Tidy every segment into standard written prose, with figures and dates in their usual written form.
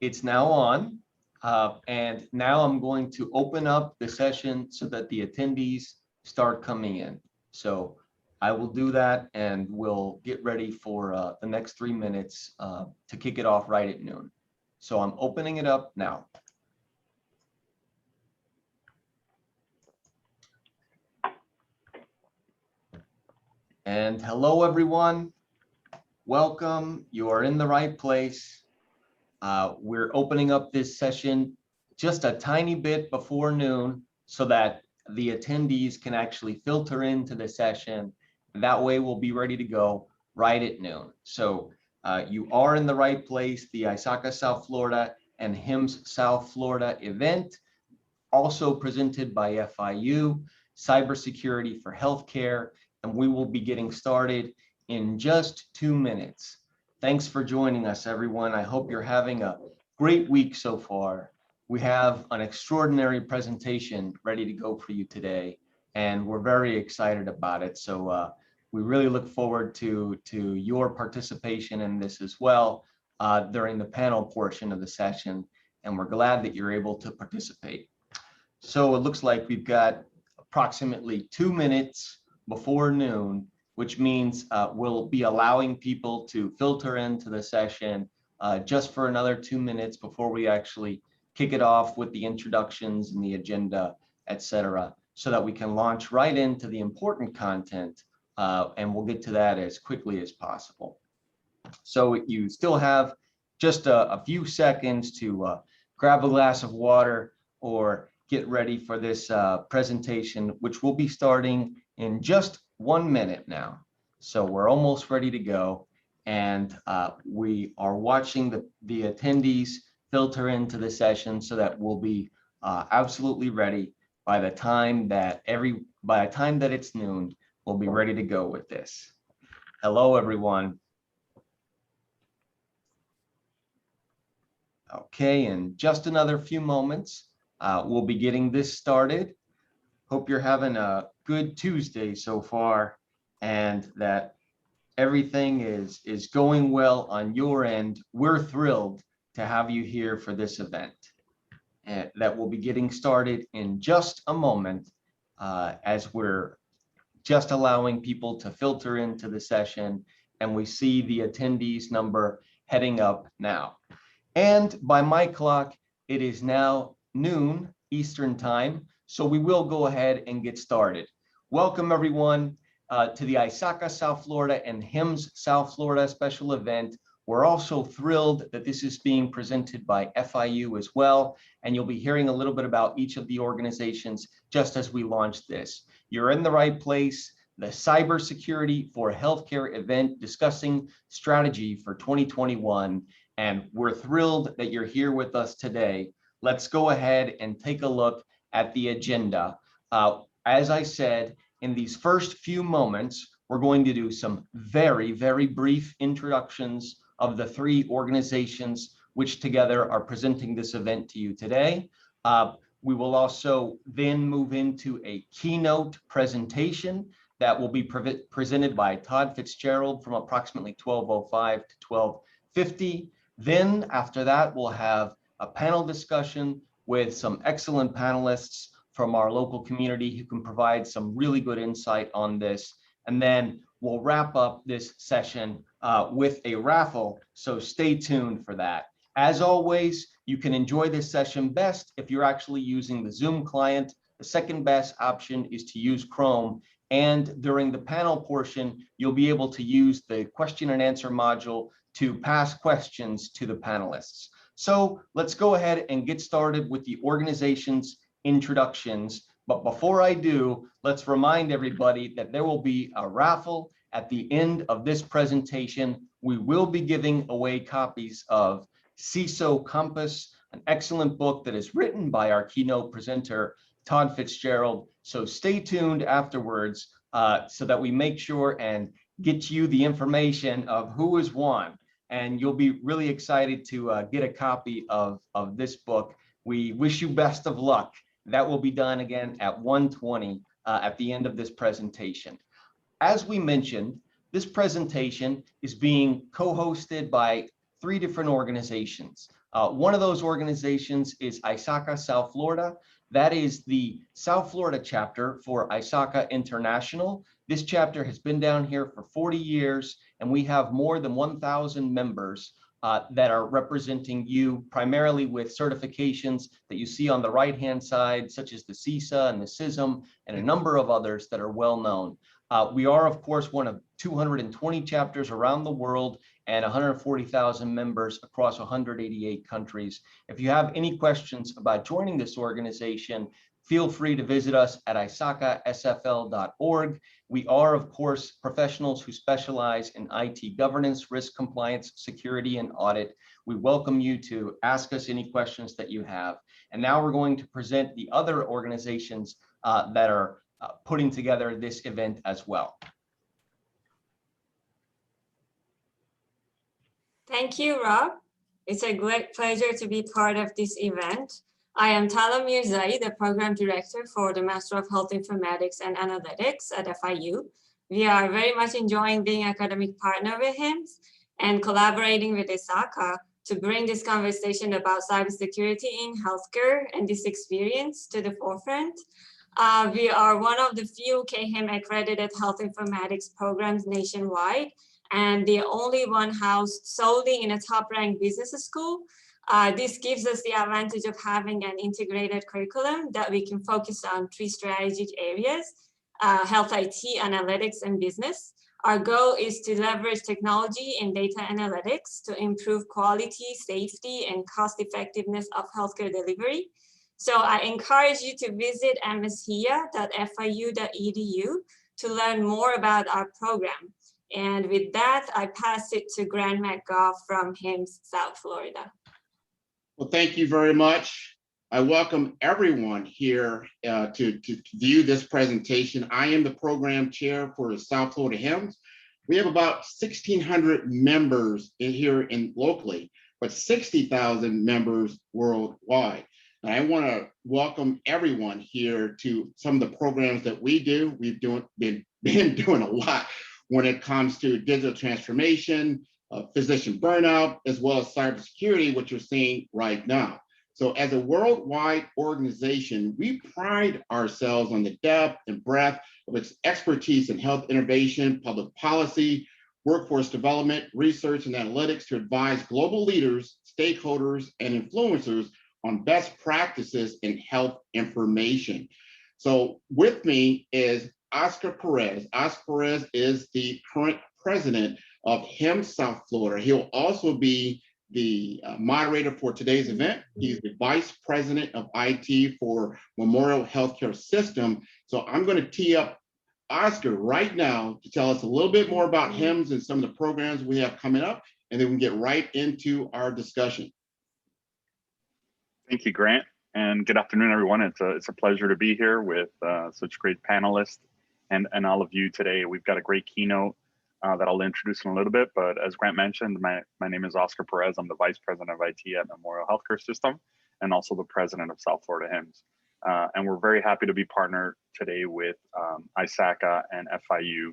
it's now on, and now I'm going to open up the session so that the attendees start coming in. So I will do that, and we'll get ready for the next 3 minutes to kick it off right at noon. So I'm opening it up now. And hello, everyone. Welcome. You are in the right place. We're opening up this session just a tiny bit before noon so that the attendees can actually filter into the session. That way we'll be ready to go right at noon. So you are in the right place. The ISACA South Florida and HIMSS South Florida event, also presented by FIU, Cybersecurity for Healthcare, and we will be getting started in just 2 minutes. Thanks for joining us, everyone. I hope you're having a great week so far. We have an extraordinary presentation ready to go for you today, and we're very excited about it. So we really look forward to your participation in this as well during the panel portion of the session, and we're glad that you're able to participate. So it looks like we've got approximately 2 minutes before noon, which means we'll be allowing people to filter into the session just for another 2 minutes before we actually kick it off with the introductions and the agenda, etc., so that we can launch right into the important content, and we'll get to that as quickly as possible. So you still have just a few seconds to grab a glass of water or get ready for this presentation, which will be starting in just 1 minute now. So we're almost ready to go, and we are watching the attendees filter into the session so that we'll be absolutely ready by the time that it's noon. We'll be ready to go with this. Hello, everyone. Okay, in just another few moments, we'll be getting this started. Hope you're having a good Tuesday so far, and that everything is going well on your end. We're thrilled to have you here for this event, and that will be getting started in just a moment, as we're just allowing people to filter into the session, and we see the attendees number heading up now. And by my clock, it is now noon Eastern time, so we will go ahead and get started. Welcome, everyone, to the ISACA South Florida and HIMSS South Florida special event. We're also thrilled that this is being presented by FIU as well, and you'll be hearing a little bit about each of the organizations just as we launch this. You're in the right place. The Cybersecurity for Healthcare event discussing strategy for 2021. And we're thrilled that you're here with us today. Let's go ahead and take a look at the agenda. As I said, in these first few moments, we're going to do some very, very brief introductions of the 3 organizations which together are presenting this event to you today. We will also then move into a keynote presentation that will be presented by Todd Fitzgerald from approximately 12:05 to 12:50. Then after that, we'll have a panel discussion with some excellent panelists from our local community who can provide some really good insight on this. And then we'll wrap up this session with a raffle, so stay tuned for that. As always, you can enjoy this session best if you're actually using the Zoom client. The second best option is to use Chrome. And during the panel portion, you'll be able to use the question and answer module to pass questions to the panelists. So let's go ahead and get started with the organization's introductions. But before I do, let's remind everybody that there will be a raffle at the end of this presentation. We will be giving away copies of CISO Compass, an excellent book that is written by our keynote presenter, Todd Fitzgerald. So stay tuned afterwards so that we make sure and get you the information of who has won. And you'll be really excited to get a copy of this book. We wish you best of luck. That will be done again at 1:20 at the end of this presentation. As we mentioned, this presentation is being co-hosted by 3 different organizations. One of those organizations is ISACA South Florida. That is the South Florida chapter for ISACA International. This chapter has been down here for 40 years, and we have more than 1,000 members that are representing you primarily with certifications that you see on the right-hand side, such as the CISA and the CISM, and a number of others that are well known. We are, of course, one of 220 chapters around the world and 140,000 members across 188 countries. If you have any questions about joining this organization, feel free to visit us at isacasfl.org. We are, of course, professionals who specialize in IT governance, risk compliance, security, and audit. We welcome you to ask us any questions that you have. And now we're going to present the other organizations that are putting together this event as well. Thank you, Rob. It's a great pleasure to be part of this event. I am Tala Mirzai, the Program Director for the Master of Health Informatics and Analytics at FIU. We are very much enjoying being academic partner with HIMSS and collaborating with ISACA to bring this conversation about cybersecurity in healthcare and this experience to the forefront. We are one of the few KHIM accredited health informatics programs nationwide, and the only one housed solely in a top-ranked business school. This gives us the advantage of having an integrated curriculum that we can focus on 3 strategic areas: health IT, analytics, and business. Our goal is to leverage technology and data analytics to improve quality, safety, and cost effectiveness of healthcare delivery. So I encourage you to visit mshia.fiu.edu to learn more about our program. And with that, I pass it to Grant McGough from HIMSS South Florida. Well, thank you very much. I welcome everyone here to view this presentation. I am the program chair for the South Florida HIMSS. We have about 1,600 members here locally, but 60,000 members worldwide. And I want to welcome everyone here to some of the programs that we do. We've been doing a lot when it comes to digital transformation, physician burnout, as well as cybersecurity, which you're seeing right now. So as a worldwide organization, we pride ourselves on the depth and breadth of its expertise in health innovation, public policy, workforce development, research, and analytics to advise global leaders, stakeholders, and influencers on best practices in health information. So with me is Oscar Perez. Oscar Perez is the current president of HIMSS South Florida. He'll also be the moderator for today's event. He's the vice president of IT for Memorial Healthcare System. So I'm going to tee up Oscar right now to tell us a little bit more about HIMSS and some of the programs we have coming up, and then we can get right into our discussion. Thank you, Grant, and good afternoon, everyone. It's a pleasure to be here with such great panelists and all of you today. We've got a great keynote that I'll introduce in a little bit, but as Grant mentioned, my name is Oscar Perez. I'm the Vice President of IT at Memorial Healthcare System and also the President of South Florida HIMSS. And we're very happy to be partnered today with ISACA and FIU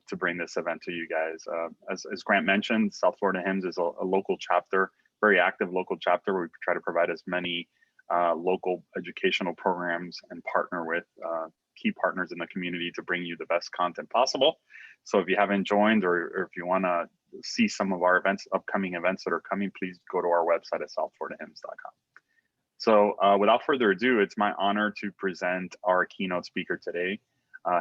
to bring this event to you guys. As Grant mentioned, South Florida HIMSS is a local chapter, very active local chapter where we try to provide as many local educational programs and partner with key partners in the community to bring you the best content possible. So if you haven't joined or if you want to see some of our events, upcoming events that are coming, please go to our website at southfloridahims.com. So without further ado, it's my honor to present our keynote speaker today.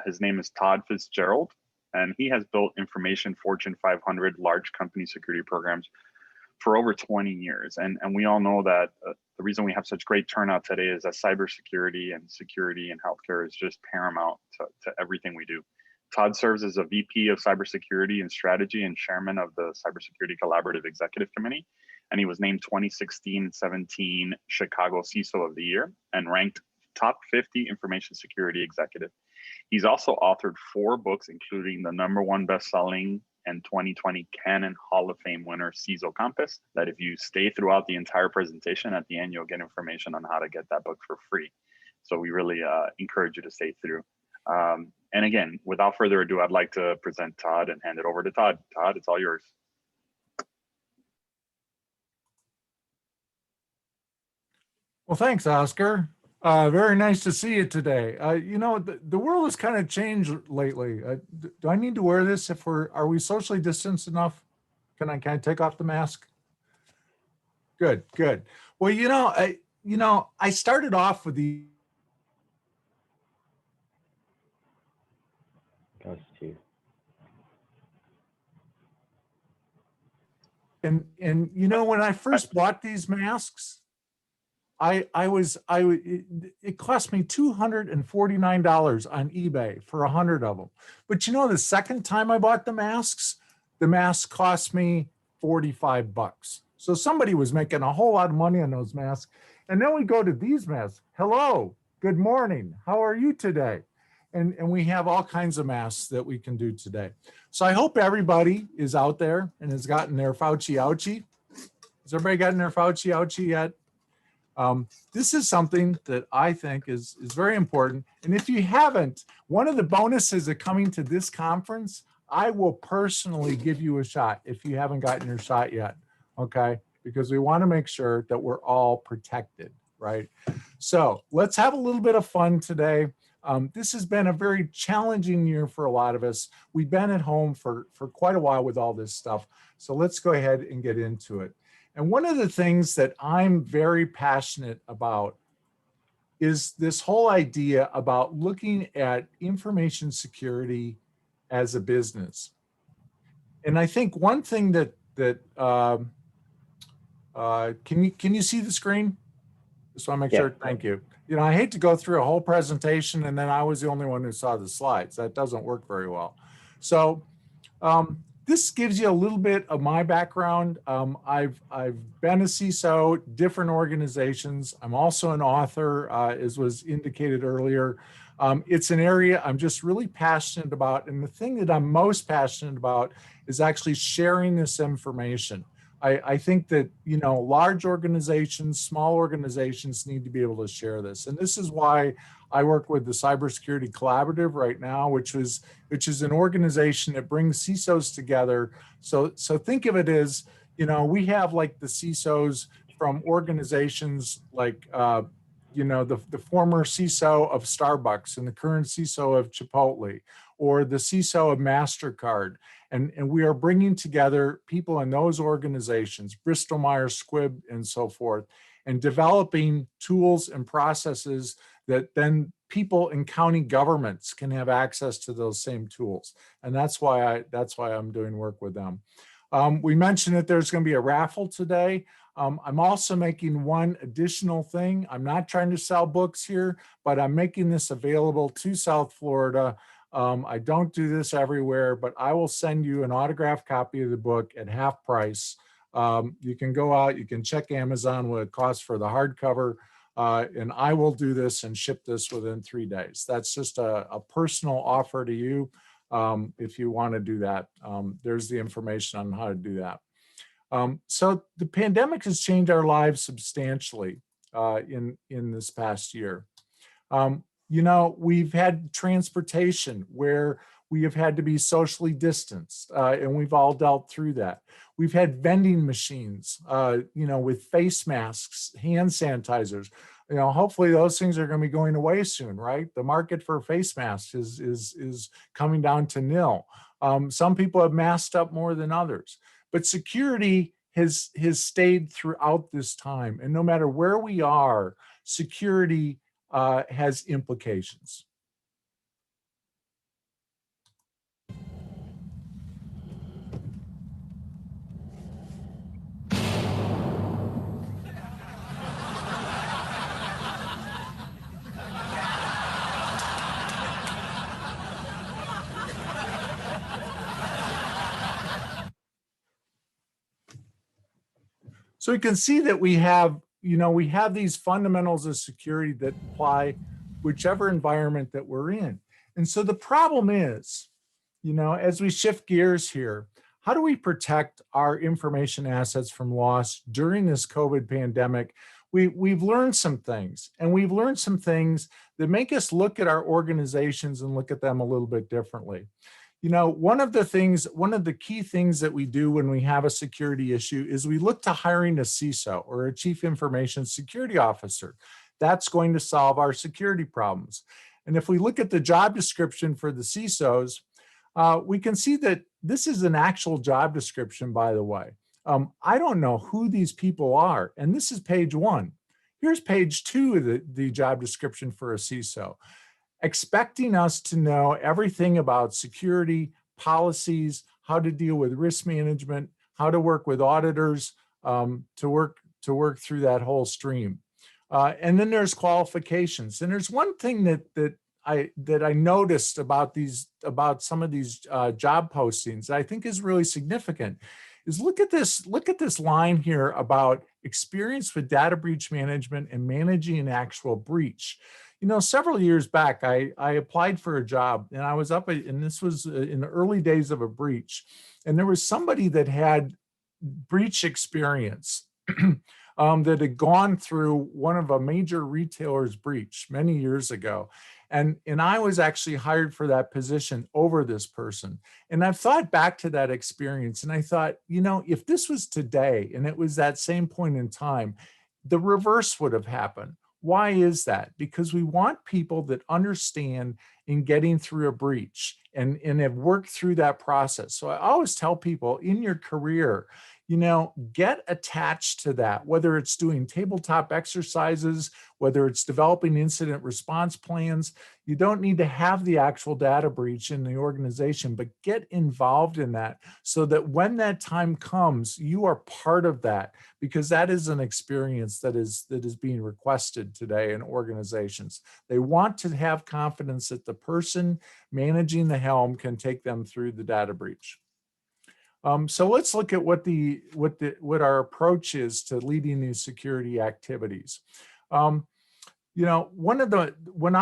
His name is Todd Fitzgerald, and he has built information Fortune 500 large company security programs for over 20 years. And we all know that the reason we have such great turnout today is that cybersecurity and security in healthcare is just paramount to everything we do. Todd serves as a VP of Cybersecurity and Strategy and Chairman of the Cybersecurity Collaborative Executive Committee. And he was named 2016-17 Chicago CISO of the Year and ranked top 50 information security executive. He's also authored 4 books, including the #1 best-selling and 2020 Canon Hall of Fame winner CISO Compass, that if you stay throughout the entire presentation, at the end, you'll get information on how to get that book for free. So we really encourage you to stay through. And again, without further ado, I'd like to present Todd and hand it over to Todd. Todd, it's all yours. Well, thanks, Oscar. Very nice to see you today. You know, the world has kind of changed lately. Do I need to wear this if are we socially distanced enough? Can I take off the mask? Good, good. Well, I started off with the Goes to. and when I first bought these masks, it cost me $249 on eBay for 100 of them. But the second time I bought the masks cost me 45 bucks. So somebody was making a whole lot of money on those masks. And then we go to these masks. Hello, good morning. How are you today? And we have all kinds of masks that we can do today. So I hope everybody is out there and has gotten their Fauci ouchie. Has everybody gotten their Fauci ouchie yet? This is something that I think is very important. And if you haven't, one of the bonuses of coming to this conference, I will personally give you a shot if you haven't gotten your shot yet, okay? Because we want to make sure that we're all protected, right? So let's have a little bit of fun today. This has been a very challenging year for a lot of us. We've been at home for quite a while with all this stuff. So let's go ahead and get into it. And one of the things that I'm very passionate about is this whole idea about looking at information security as a business. And I think one thing that can you see the screen? Just want to make sure. Thank you. I hate to go through a whole presentation and then I was the only one who saw the slides. That doesn't work very well. So this gives you a little bit of my background. I've been a CISO, different organizations. I'm also an author, as was indicated earlier. It's an area I'm just really passionate about. And the thing that I'm most passionate about is actually sharing this information. I think that, large organizations, small organizations need to be able to share this. And this is why I work with the Cybersecurity Collaborative right now, which is an organization that brings CISOs together. So think of it as, we have like the CISOs from organizations like, the former CISO of Starbucks and the current CISO of Chipotle, or the CISO of MasterCard. And we are bringing together people in those organizations, Bristol Myers Squibb and so forth, and developing tools and processes that then people in county governments can have access to those same tools. And that's why I'm doing work with them. We mentioned that there's going to be a raffle today. I'm also making one additional thing. I'm not trying to sell books here, but I'm making this available to South Florida. I don't do this everywhere, but I will send you an autographed copy of the book at half price. You can go out, you can check Amazon what it costs for the hardcover, and I will do this and ship this within 3 days. That's just a personal offer to you if you want to do that. There's the information on how to do that. So the pandemic has changed our lives substantially in this past year. We've had transportation where we have had to be socially distanced, and we've all dealt through that. We've had vending machines, with face masks, hand sanitizers. Hopefully those things are going to be going away soon, right? The market for face masks is coming down to nil. Some people have masked up more than others, but security has stayed throughout this time. And no matter where we are, security has implications. So you can see that we have these fundamentals of security that apply whichever environment that we're in. And so the problem is, as we shift gears here, how do we protect our information assets from loss during this COVID pandemic? We've learned some things, and we've learned some things that make us look at our organizations and look at them a little bit differently. one of the key things that we do when we have a security issue is we look to hiring a CISO, or a Chief Information Security Officer. That's going to solve our security problems. And if we look at the job description for the CISOs, we can see that this is an actual job description, by the way. I don't know who these people are, and this is page 1. Here's page 2 of the job description for a CISO. Expecting us to know everything about security, policies, how to deal with risk management, how to work with auditors, to work through that whole stream. And then there's qualifications. And there's one thing that I noticed about some of these job postings that I think is really significant is look at this line here about experience with data breach management and managing an actual breach. Several years back, I applied for a job, and I was and this was in the early days of a breach, and there was somebody that had breach experience that had gone through one of a major retailer's breach many years ago. And I was actually hired for that position over this person. And I've thought back to that experience, and I thought, if this was today and it was that same point in time, the reverse would have happened. Why is that? Because we want people that understand in getting through a breach and have worked through that process. So I always tell people in your career, get attached to that, whether it's doing tabletop exercises, whether it's developing incident response plans. You don't need to have the actual data breach in the organization, but get involved in that so that when that time comes, you are part of that, because that is an experience that is being requested today in organizations. They want to have confidence that the person managing the helm can take them through the data breach. So let's look at what our approach is to leading these security activities. When I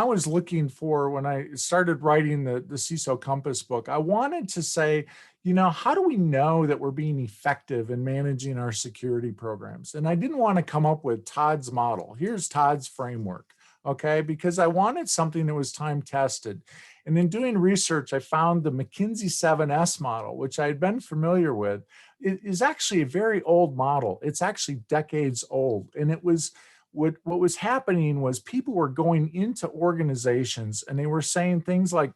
was when I started writing the CISO Compass book, I wanted to say, how do we know that we're being effective in managing our security programs? And I didn't want to come up with Todd's model. Here's Todd's framework, okay? Because I wanted something that was time tested. And in doing research, I found the McKinsey 7S model, which I had been familiar with. It is actually a very old model. It's actually decades old. And it was what was happening was people were going into organizations and they were saying things like,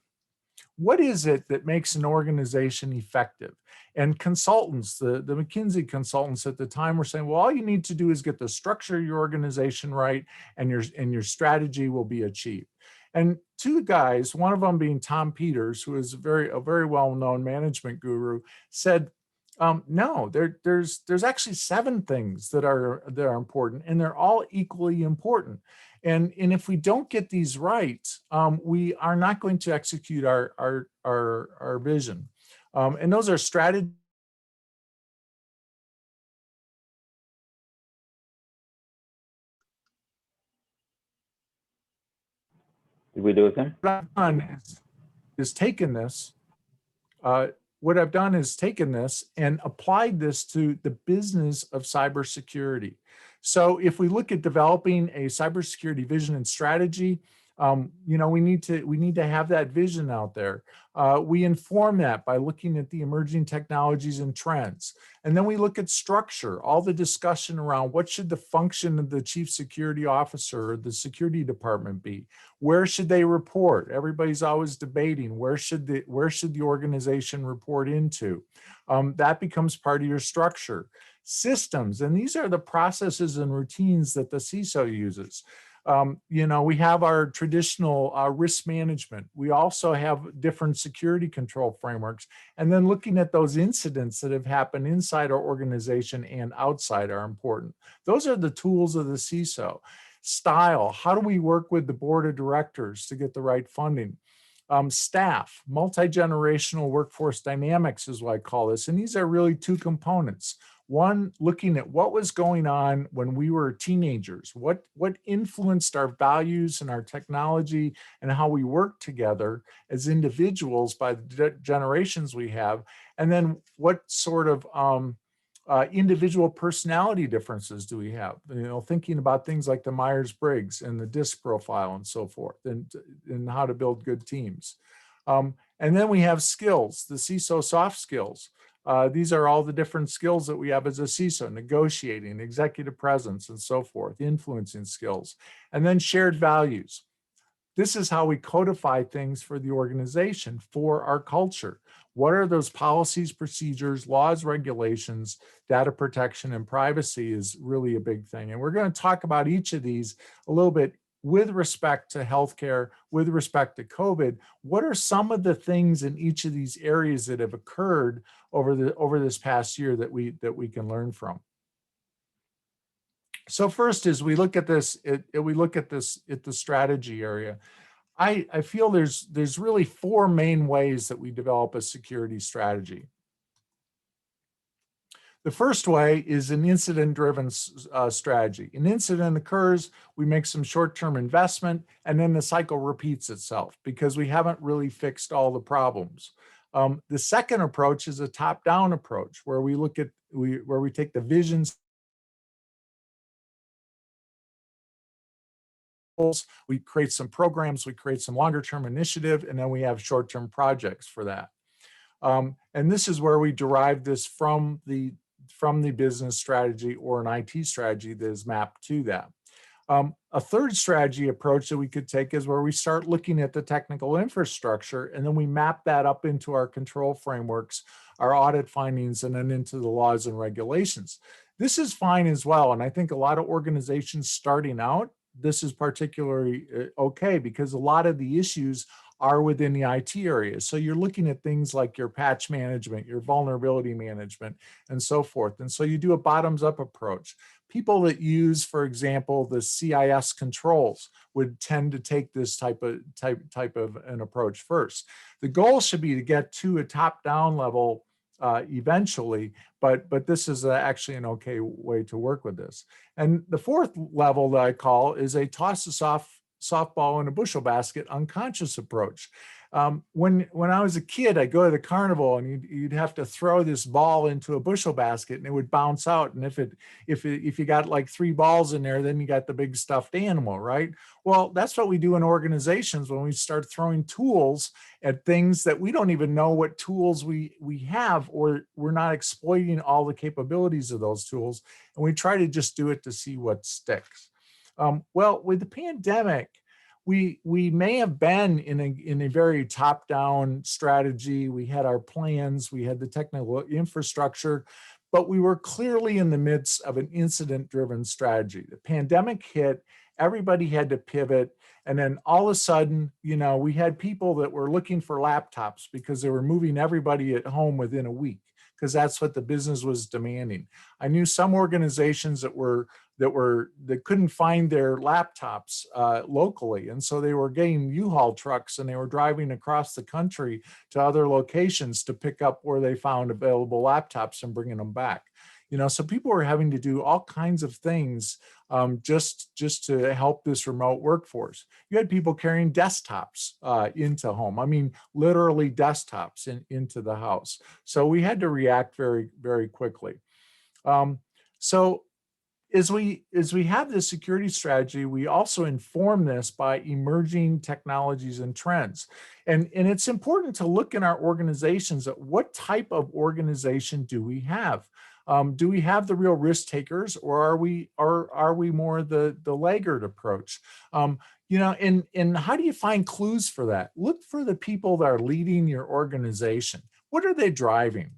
what is it that makes an organization effective? And consultants, the McKinsey consultants at the time were saying, well, all you need to do is get the structure of your organization right, and your strategy will be achieved. And two guys, one of them being Tom Peters, who is a very well-known management guru, said, no, there's actually 7 things that are important, and they're all equally important. And if we don't get these right, we are not going to execute our vision. And those are strategy. Did we lose him? What I've done is taken this. What I've done is taken this and applied this to the business of cybersecurity. So if we look at developing a cybersecurity vision and strategy, we need to have that vision out there. We inform that by looking at the emerging technologies and trends. And then we look at structure, all the discussion around what should the function of the chief security officer or the security department be? Where should they report? Everybody's always debating where should the organization report into? That becomes part of your structure. Systems, and these are the processes and routines that the CISO uses. We have our traditional risk management. We also have different security control frameworks. And then looking at those incidents that have happened inside our organization and outside are important. Those are the tools of the CISO. Style, how do we work with the board of directors to get the right funding? Staff, multi-generational workforce dynamics is what I call this. And these are really 2 components. One, looking at what was going on when we were teenagers, what influenced our values and our technology and how we work together as individuals by the generations we have, and then what sort of individual personality differences do we have? Thinking about things like the Myers-Briggs and the DISC profile and so forth, and how to build good teams. And And then we have skills, the CISO soft skills. These are all the different skills that we have as a CISO: negotiating, executive presence, and so forth, influencing skills, and then shared values. This is how we codify things for the organization, for our culture. What are those policies, procedures, laws, regulations? Data protection and privacy is really a big thing. And we're going to talk about each of these a little bit with respect to healthcare, with respect to COVID. What are some of the things in each of these areas that have occurred over this past year that we can learn from? So first, as we look at this, at the strategy area, I feel there's really four main ways that we develop a security strategy. The first way is an incident-driven strategy. An incident occurs, we make some short-term investment, and then the cycle repeats itself because we haven't really fixed all the problems. The second approach is a top-down approach where we look at where we take the visions. We create some programs, we create some longer term initiative, and then we have short-term projects for that. And this is where we derive this from the business strategy or an IT strategy that is mapped to that. A third strategy approach that we could take is where we start looking at the technical infrastructure, and then we map that up into our control frameworks, our audit findings, and then into the laws and regulations. This is fine as well, and I think a lot of organizations starting out, this is particularly okay because a lot of the issues are within the IT area. So you're looking at things like your patch management, your vulnerability management, and so forth. And so you do a bottoms-up approach. People that use, for example, the CIS controls would tend to take this type of an approach first. The goal should be to get to a top-down level eventually, but this is actually an okay way to work with this. And the fourth level that I call is a toss a softball in a bushel basket unconscious approach. When I was a kid, I'd go to the carnival and you'd have to throw this ball into a bushel basket and it would bounce out. And if you got like 3 balls in there, then you got the big stuffed animal, right? Well, that's what we do in organizations when we start throwing tools at things that we don't even know what tools we have, or we're not exploiting all the capabilities of those tools. And we try to just do it to see what sticks. Well, with the pandemic, we may have been in a very top-down strategy. We had our plans, we had the technical infrastructure, but we were clearly in the midst of an incident-driven strategy. The pandemic hit, everybody had to pivot, and then all of a sudden, we had people that were looking for laptops because they were moving everybody at home within a week, because that's what the business was demanding. I knew some organizations that couldn't find their laptops locally, and so they were getting U-Haul trucks and they were driving across the country to other locations to pick up where they found available laptops and bringing them back. So people were having to do all kinds of things just to help this remote workforce. You had people carrying desktops into home. I mean, literally desktops into the house. So we had to react very, very quickly. So as we have this security strategy, we also inform this by emerging technologies and trends. And it's important to look in our organizations at what type of organization do we have? Do we have the real risk takers, or are we more the laggard approach? And how do you find clues for that? Look for the people that are leading your organization. What are they driving?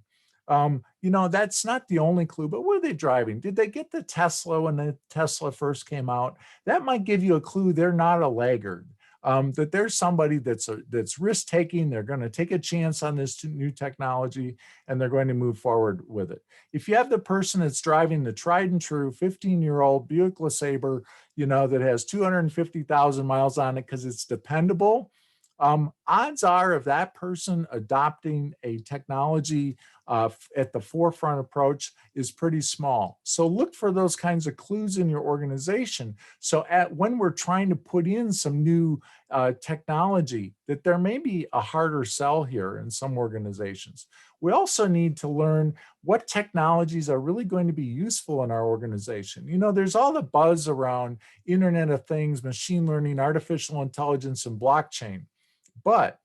That's not the only clue, but what are they driving? Did they get the Tesla when the Tesla first came out? That might give you a clue they're not a laggard. That there's somebody that's risk-taking, they're going to take a chance on this new technology, and they're going to move forward with it. If you have the person that's driving the tried and true 15-year-old Buick LeSabre, that has 250,000 miles on it because it's dependable, odds are of that person adopting a technology at the forefront approach is pretty small. So look for those kinds of clues in your organization. So when we're trying to put in some new technology, that there may be a harder sell here in some organizations. We also need to learn what technologies are really going to be useful in our organization. There's all the buzz around Internet of Things, machine learning, artificial intelligence, and blockchain. But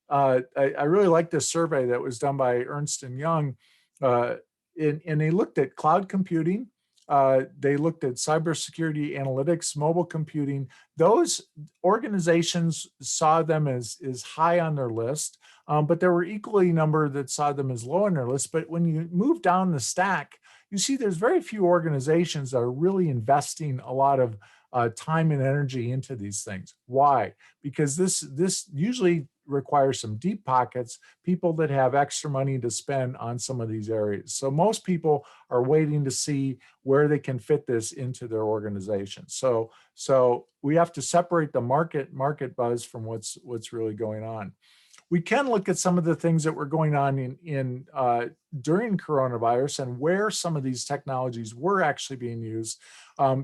I really like this survey that was done by Ernst & Young, and they looked at cloud computing, they looked at cybersecurity analytics, mobile computing. Those organizations saw them as high on their list, but there were equally a number that saw them as low on their list. But when you move down the stack, you see there's very few organizations that are really investing a lot of time and energy into these things. Why? Because this usually requires some deep pockets, people that have extra money to spend on some of these areas. So most people are waiting to see where they can fit this into their organization. So we have to separate the market buzz from what's really going on. We can look at some of the things that were going on during coronavirus and where some of these technologies were actually being used.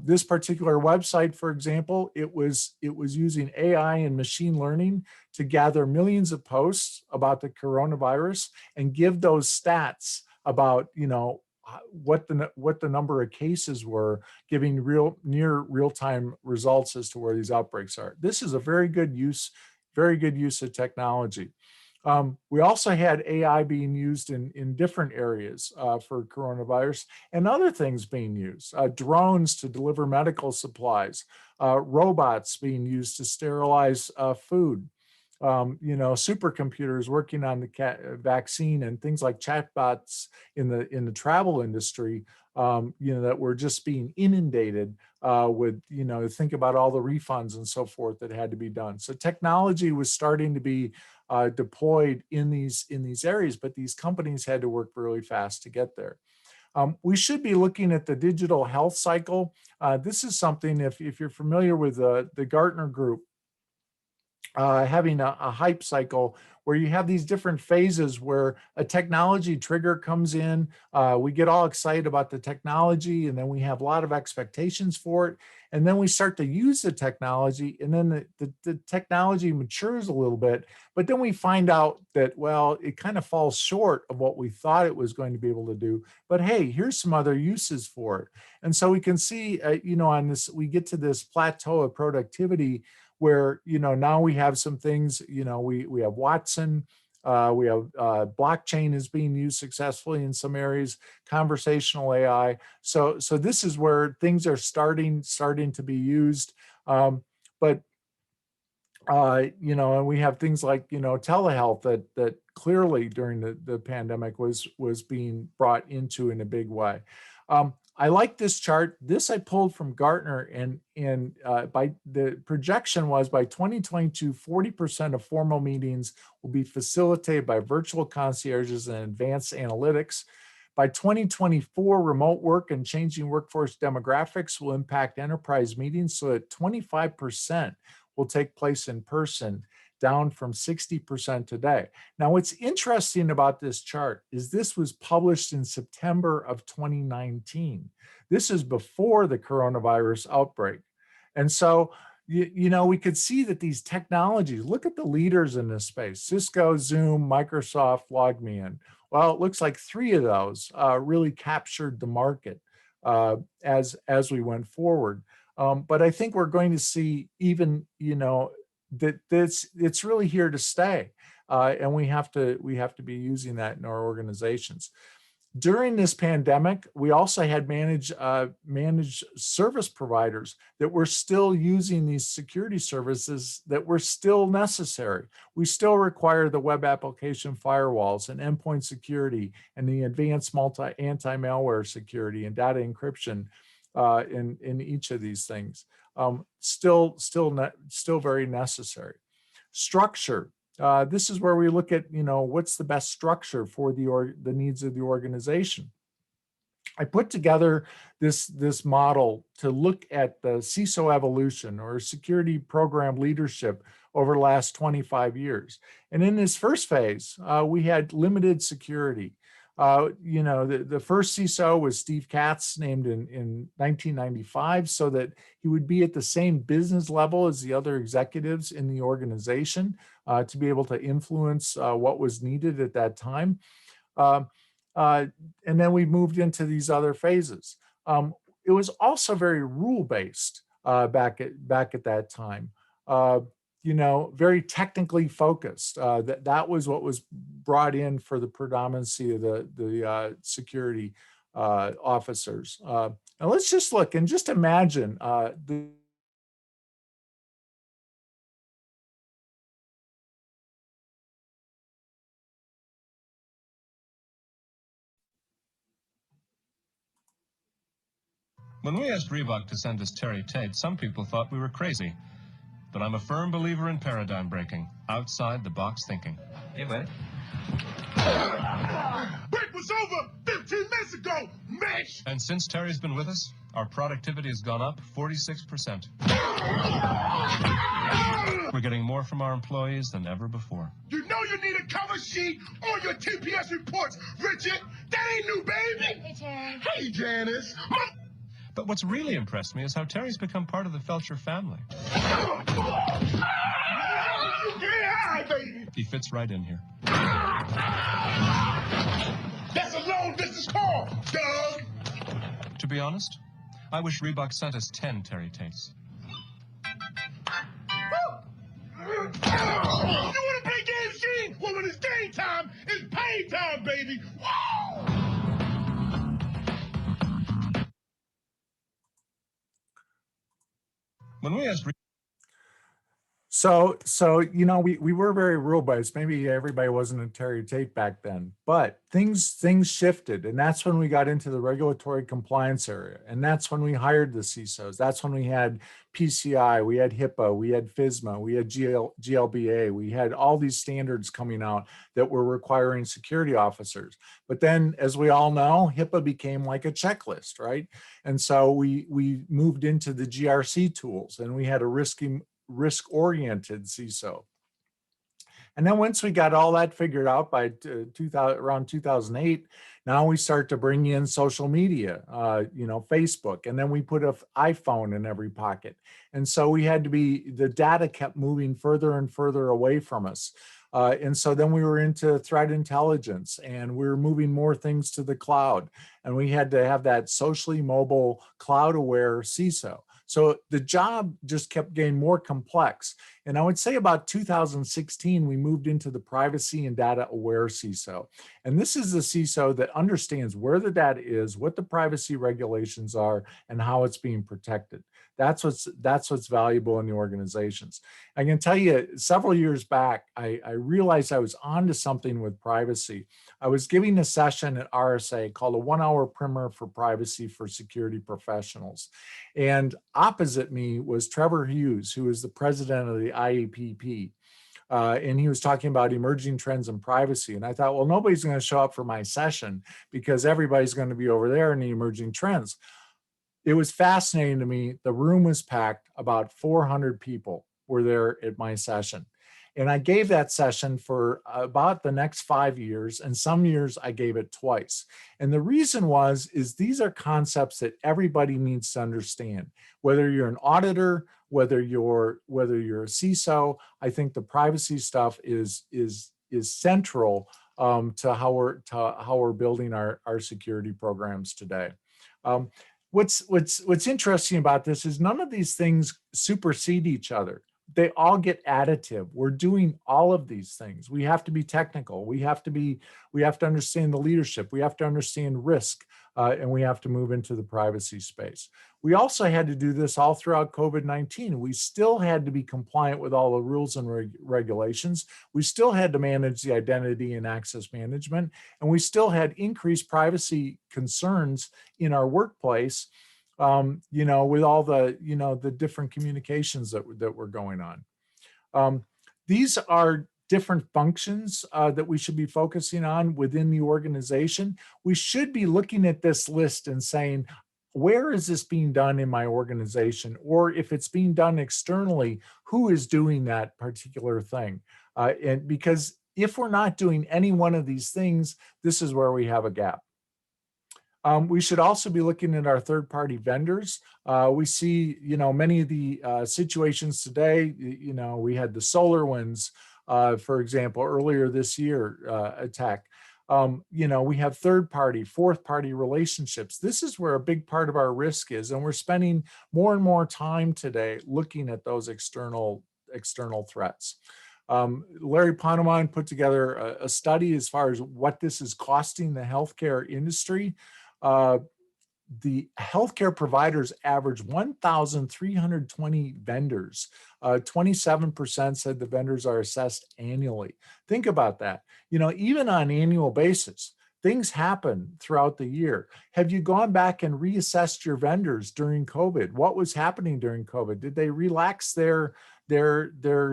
This particular website, for example, it was using AI and machine learning to gather millions of posts about the coronavirus and give those stats about, what the number of cases were, giving near real-time results as to where these outbreaks are. This is a very good use of technology. We also had AI being used in different areas for coronavirus, and other things being used. Drones to deliver medical supplies, robots being used to sterilize food, supercomputers working on the vaccine, and things like chatbots in the travel industry, that were just being inundated with, think about all the refunds and so forth that had to be done. So technology was starting to be deployed in these areas, but these companies had to work really fast to get there. We should be looking at the digital health cycle. This is something, if you're familiar with the Gartner group, having a hype cycle where you have these different phases where a technology trigger comes in, we get all excited about the technology, and then we have a lot of expectations for it, and then we start to use the technology, and then the technology matures a little bit, but then we find out that, well, it kind of falls short of what we thought it was going to be able to do, but hey, here's some other uses for it. And so we can see, on this, we get to this plateau of productivity where, now we have some things, we have Watson, we have blockchain is being used successfully in some areas, conversational AI. So this is where things are starting to be used. And we have things like, telehealth that clearly during the pandemic was being brought into in a big way. I like this chart. This I pulled from Gartner, and by the projection was by 2022, 40% of formal meetings will be facilitated by virtual concierges and advanced analytics. By 2024, remote work and changing workforce demographics will impact enterprise meetings so that 25% will take place in person, down from 60% today. Now, what's interesting about this chart is this was published in September of 2019. This is before the coronavirus outbreak. And so, we could see that these technologies, look at the leaders in this space, Cisco, Zoom, Microsoft, LogMeIn. Well, it looks like 3 of those really captured the market as we went forward. But I think we're going to see even, that it's really here to stay, and we have to be using that in our organizations. During this pandemic, we also had managed service providers that were still using these security services that were still necessary. We still require the web application firewalls and endpoint security and the advanced anti-malware security and data encryption in each of these things. Still very necessary. Structure. This is where we look at, what's the best structure for the needs of the organization. I put together this model to look at the CISO evolution, or security program leadership, over the last 25 years. And in this first phase, we had limited security. The first CISO was Steve Katz, named in 1995, so that he would be at the same business level as the other executives in the organization to be able to influence what was needed at that time. And then we moved into these other phases. It was also very rule-based back at that time. very technically focused. That was what was brought in for the predominancy of the security officers. Now let's just look and just imagine When we asked Reebok to send us Terry Tate, some people thought we were crazy. But I'm a firm believer in paradigm breaking, outside the box thinking. Hey, buddy. Break was over 15 minutes ago, Mish! And since Terry's been with us, our productivity has gone up 46%. We're getting more from our employees than ever before. You know you need a cover sheet on your TPS reports, Richard. That ain't new, baby. Hey, Terry. Hey, Janice. But what's really impressed me is how Terry's become part of the Felcher family. Yeah, baby. He fits right in here. That's a long distance call, Doug. To be honest, I wish Reebok sent us 10 Terry Tates. You want to play games, Gene? Well, when it's game time, it's pay time, baby. Woo! When we asked So we were very rule-based. Maybe everybody wasn't a Terry Tate back then, but things shifted, and that's when we got into the regulatory compliance area, and that's when we hired the CISOs. That's when we had PCI, we had HIPAA, we had FISMA, we had GLBA, we had all these standards coming out that were requiring security officers. But then, as we all know, HIPAA became like a checklist, right? And so we moved into the GRC tools, and we had a risk-oriented CISO. And then once we got all that figured out by around 2008, now we start to bring in social media, Facebook, and then we put an iPhone in every pocket. And so we had to the data kept moving further and further away from us. And so then we were into threat intelligence, and we were moving more things to the cloud. And we had to have that socially mobile, cloud-aware CISO. So the job just kept getting more complex. And I would say about 2016, we moved into the privacy and data aware CISO. And this is the CISO that understands where the data is, what the privacy regulations are, and how it's being protected. That's what's valuable in the organizations. I can tell you, several years back, I realized I was onto something with privacy. I was giving a session at RSA called a 1-hour primer for privacy for security professionals. And opposite me was Trevor Hughes, who is the president of the IAPP. And he was talking about emerging trends in privacy. And I thought, well, nobody's going to show up for my session because everybody's going to be over there in the emerging trends. It was fascinating to me. The room was packed. About 400 people were there at my session. And I gave that session for about the next 5 years, and some years I gave it twice. And the reason is these are concepts that everybody needs to understand. Whether you're an auditor, whether you're a CISO, I think the privacy stuff is central to how we're building our security programs today. What's interesting about this is none of these things supersede each other. They all get additive. We're doing all of these things. We have to be technical. We have to understand the leadership. We have to understand risk, and we have to move into the privacy space. We also had to do this all throughout COVID-19. We still had to be compliant with all the rules and regulations. We still had to manage the identity and access management, and we still had increased privacy concerns in our workplace. With all the different communications that were going on. These are different functions that we should be focusing on within the organization. We should be looking at this list and saying, where is this being done in my organization? Or if it's being done externally, who is doing that particular thing? And because if we're not doing any one of these things, this is where we have a gap. We should also be looking at our third-party vendors. We see, many of the situations today, we had the SolarWinds, for example, earlier this year attack. We have third-party, fourth-party relationships. This is where a big part of our risk is, and we're spending more and more time today looking at those external external threats. Larry Ponemon put together a study as far as what this is costing the healthcare industry. The healthcare providers average 1,320 vendors. 27% said the vendors are assessed annually. Think about that. You know, even on an annual basis, things happen throughout the year. Have you gone back and reassessed your vendors during COVID? What was happening during COVID? Did they relax their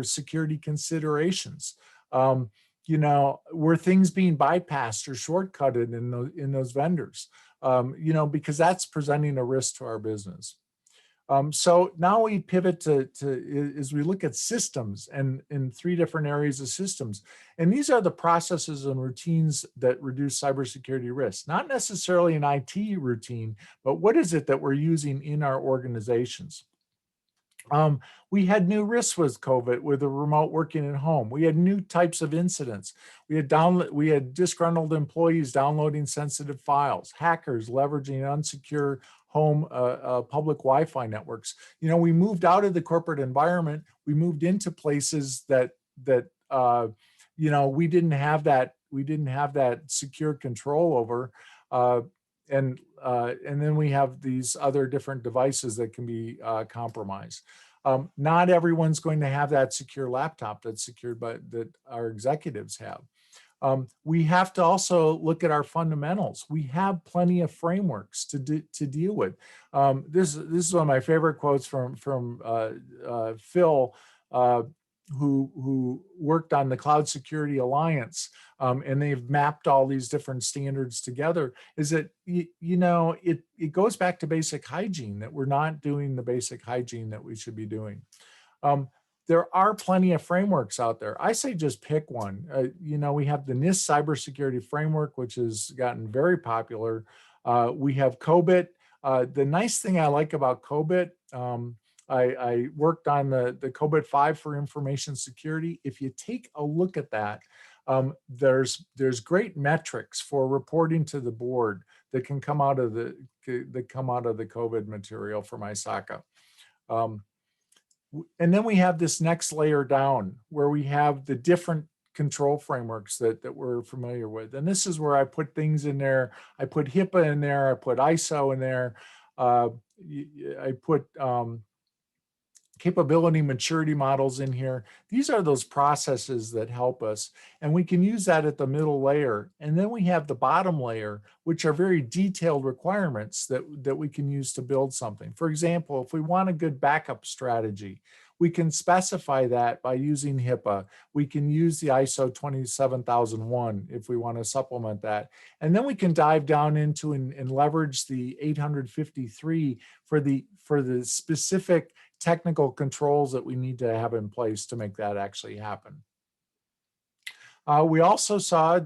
security considerations? You know, were things being bypassed or shortcutted in those vendors? You know, because that's presenting a risk to our business. So now we pivot to as we look at systems and in 3 different areas of systems. And these are the processes and routines that reduce cybersecurity risks, not necessarily an IT routine, but what is it that we're using in our organizations? We had new risks with COVID, with the remote working at home. We had new types of incidents. We had disgruntled employees downloading sensitive files, hackers leveraging unsecure home public Wi-Fi networks. You know, we moved out of the corporate environment. We moved into places that you know, we didn't have that secure control over. And then we have these other different devices that can be compromised. Not everyone's going to have that secure laptop that's secured that our executives have. We have to also look at our fundamentals. We have plenty of frameworks to deal with. This is one of my favorite quotes from Phil, who worked on the Cloud Security Alliance, and they've mapped all these different standards together, is that, you know, it goes back to basic hygiene, that we're not doing the basic hygiene that we should be doing. There are plenty of frameworks out there. I say just pick one. You know, we have the NIST Cybersecurity Framework, which has gotten very popular. We have COBIT. The nice thing I like about COBIT, I worked on the COBIT 5 for information security. If you take a look at that, there's great metrics for reporting to the board that can come out of the COBIT material from ISACA. And then we have this next layer down where we have the different control frameworks that we're familiar with. And this is where I put things in there. I put HIPAA in there. I put ISO in there. I put capability maturity models in here. These are those processes that help us, and we can use that at the middle layer. And then we have the bottom layer, which are very detailed requirements that we can use to build something. For example, if we want a good backup strategy, we can specify that by using HIPAA. We can use the ISO 27001 if we want to supplement that. And then we can dive down into and leverage the 853 for the specific technical controls that we need to have in place to make that actually happen. We also saw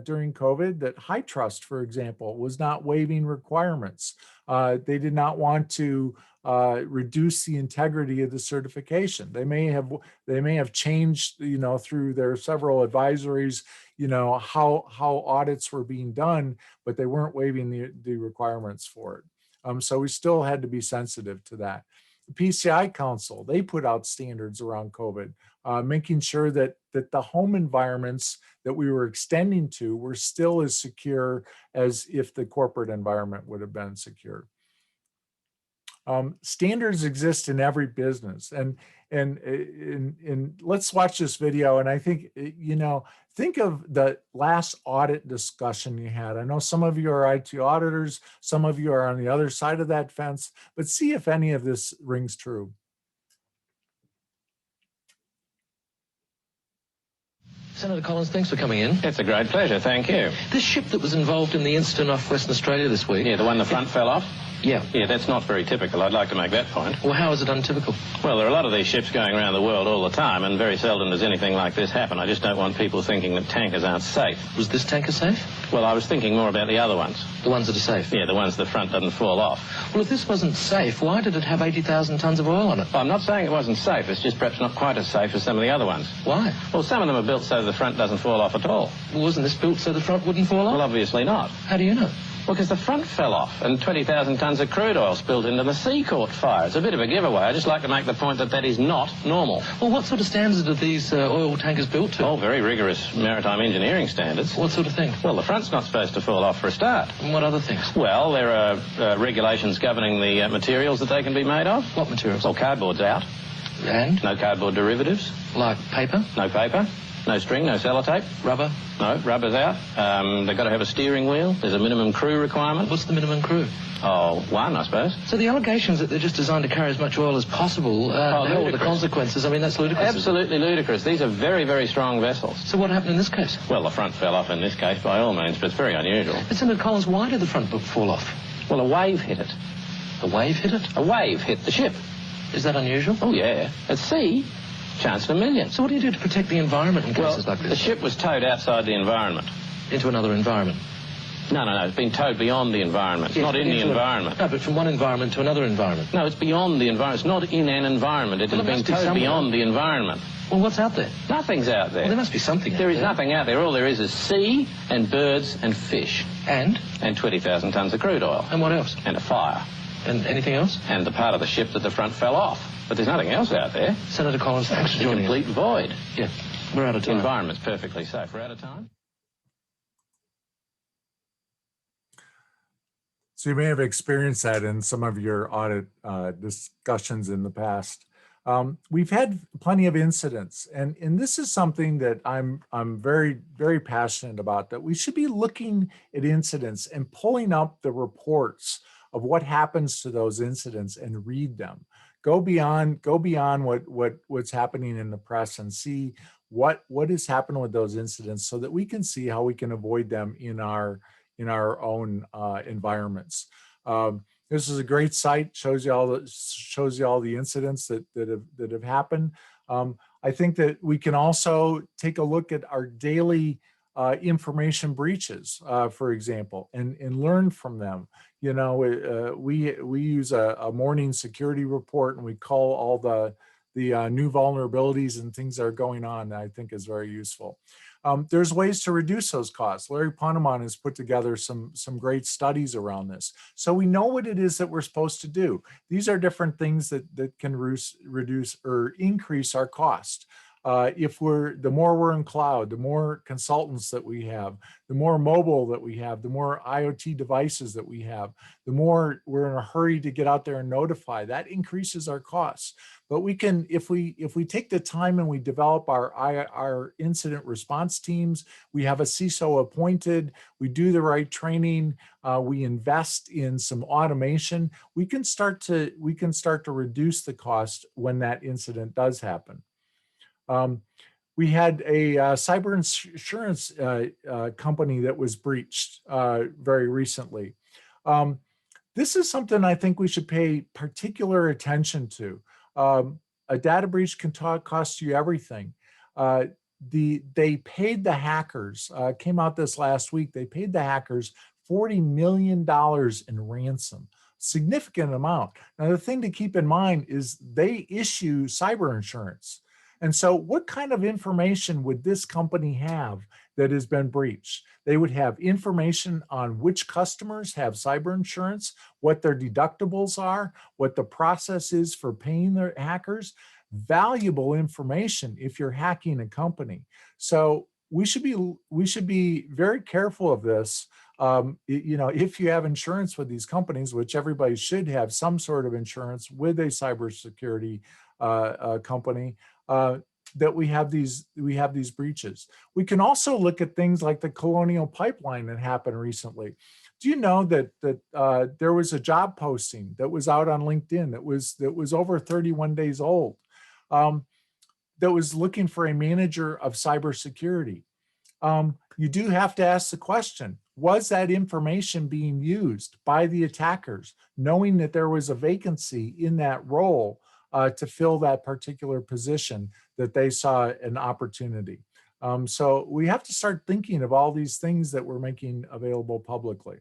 during COVID that HITRUST, for example, was not waiving requirements. They did not want to reduce the integrity of the certification. They may have changed, you know, through their several advisories, you know, how audits were being done, but they weren't waiving the requirements for it. So we still had to be sensitive to that. The PCI Council, they put out standards around COVID, making sure that the home environments that we were extending to were still as secure as if the corporate environment would have been secure. Standards exist in every business, and let's watch this video. And I think, you know, think of the last audit discussion you had. I know some of you are IT auditors, some of you are on the other side of that fence, but see if any of this rings true. Senator Collins, thanks for coming in. It's a great pleasure, thank you. This ship that was involved in the incident off Western Australia this week. Yeah, the one the front fell off? Yeah. Yeah, that's not very typical. I'd like to make that point. Well, how is it untypical? Well, there are a lot of these ships going around the world all the time, and very seldom does anything like this happen. I just don't want people thinking that tankers aren't safe. Was this tanker safe? Well, I was thinking more about the other ones. The ones that are safe? Yeah, the ones the front doesn't fall off. Well, if this wasn't safe, why did it have 80,000 tons of oil on it? Well, I'm not saying it wasn't safe. It's just perhaps not quite as safe as some of the other ones. Why? Well, some of them are built so the front doesn't fall off at all. Well, wasn't this built so the front wouldn't fall off? Well, obviously not. How do you know? Well, because the front fell off and 20,000 tonnes of crude oil spilled into the sea caught fire. It's a bit of a giveaway. I just like to make the point that that is not normal. Well, what sort of standards are these oil tankers built to? Oh, very rigorous maritime engineering standards. What sort of thing? Well, the front's not supposed to fall off for a start. And what other things? Well, there are regulations governing the materials that they can be made of. What materials? Well, cardboard's out. And? No cardboard derivatives. Like paper? No paper. No string, no sellotape. Rubber? No, rubber's out. They've got to have a steering wheel. There's a minimum crew requirement. What's the minimum crew? Oh, one, I suppose. So the allegations that they're just designed to carry as much oil as possible, hell, the ludicrous. consequences, I mean, that's ludicrous. Absolutely ludicrous. These are very, very strong vessels. So what happened in this case? Well, the front fell off in this case, by all means, but it's very unusual. But Senator Collins, why did the front fall off? Well, a wave hit it. A wave hit it? A wave hit the ship. Is that unusual? Oh, yeah. At sea, chance in a million. So what do you do to protect the environment in cases like this? The ship was towed outside the environment. Into another environment? No. It's been towed beyond the environment. It's not in the environment. No, but from one environment to another environment. No, it's beyond the environment. It's not in an environment. It has been towed beyond the environment. Well, what's out there? Nothing's out there. Well, there must be something out there. There is nothing out there. All there is sea and birds and fish. And? And 20,000 tonnes of crude oil. And what else? And a fire. And anything else? And the part of the ship that the front fell off. But there's nothing else out there. Senator Collins, thanks for joining us. Complete void. Yeah, we're out of The time. environment's perfectly safe. We're out of time. So you may have experienced that in some of your audit discussions in the past. We've had plenty of incidents, and this is something that I'm very, very passionate about, that we should be looking at incidents and pulling up the reports of what happens to those incidents and read them. Go beyond what's happening in the press and see what is happening with those incidents, so that we can see how we can avoid them in our own environments. This is a great site, shows you all the incidents that have happened. I think that we can also take a look at our daily information breaches, for example, and learn from them. You know, we use a morning security report, and we call all the new vulnerabilities and things that are going on, that I think is very useful. There's ways to reduce those costs. Larry Ponemon has put together some great studies around this. So we know what it is that we're supposed to do. These are different things that can reduce or increase our cost. The more we're in cloud, the more consultants that we have, the more mobile that we have, the more IoT devices that we have, the more we're in a hurry to get out there and notify. That increases our costs. But we can, if we take the time and we develop our incident response teams, we have a CISO appointed, we do the right training, we invest in some automation, we can start to reduce the cost when that incident does happen. We had a cyber insurance company that was breached very recently. This is something I think we should pay particular attention to. A data breach can cost you everything. They paid the hackers, came out this last week, they paid the hackers $40 million in ransom. Significant amount. Now, the thing to keep in mind is they issue cyber insurance. And so what kind of information would this company have that has been breached? They would have information on which customers have cyber insurance, what their deductibles are, what the process is for paying their hackers. Valuable information if you're hacking a company. So we should be very careful of this. You know, if you have insurance with these companies, which everybody should have some sort of insurance with a cybersecurity company, that we have these breaches. We can also look at things like the Colonial Pipeline that happened recently. Do you know that there was a job posting that was out on LinkedIn that was over 31 days old, that was looking for a manager of cybersecurity? You do have to ask the question, was that information being used by the attackers, knowing that there was a vacancy in that role to fill that particular position, that they saw an opportunity? So we have to start thinking of all these things that we're making available publicly.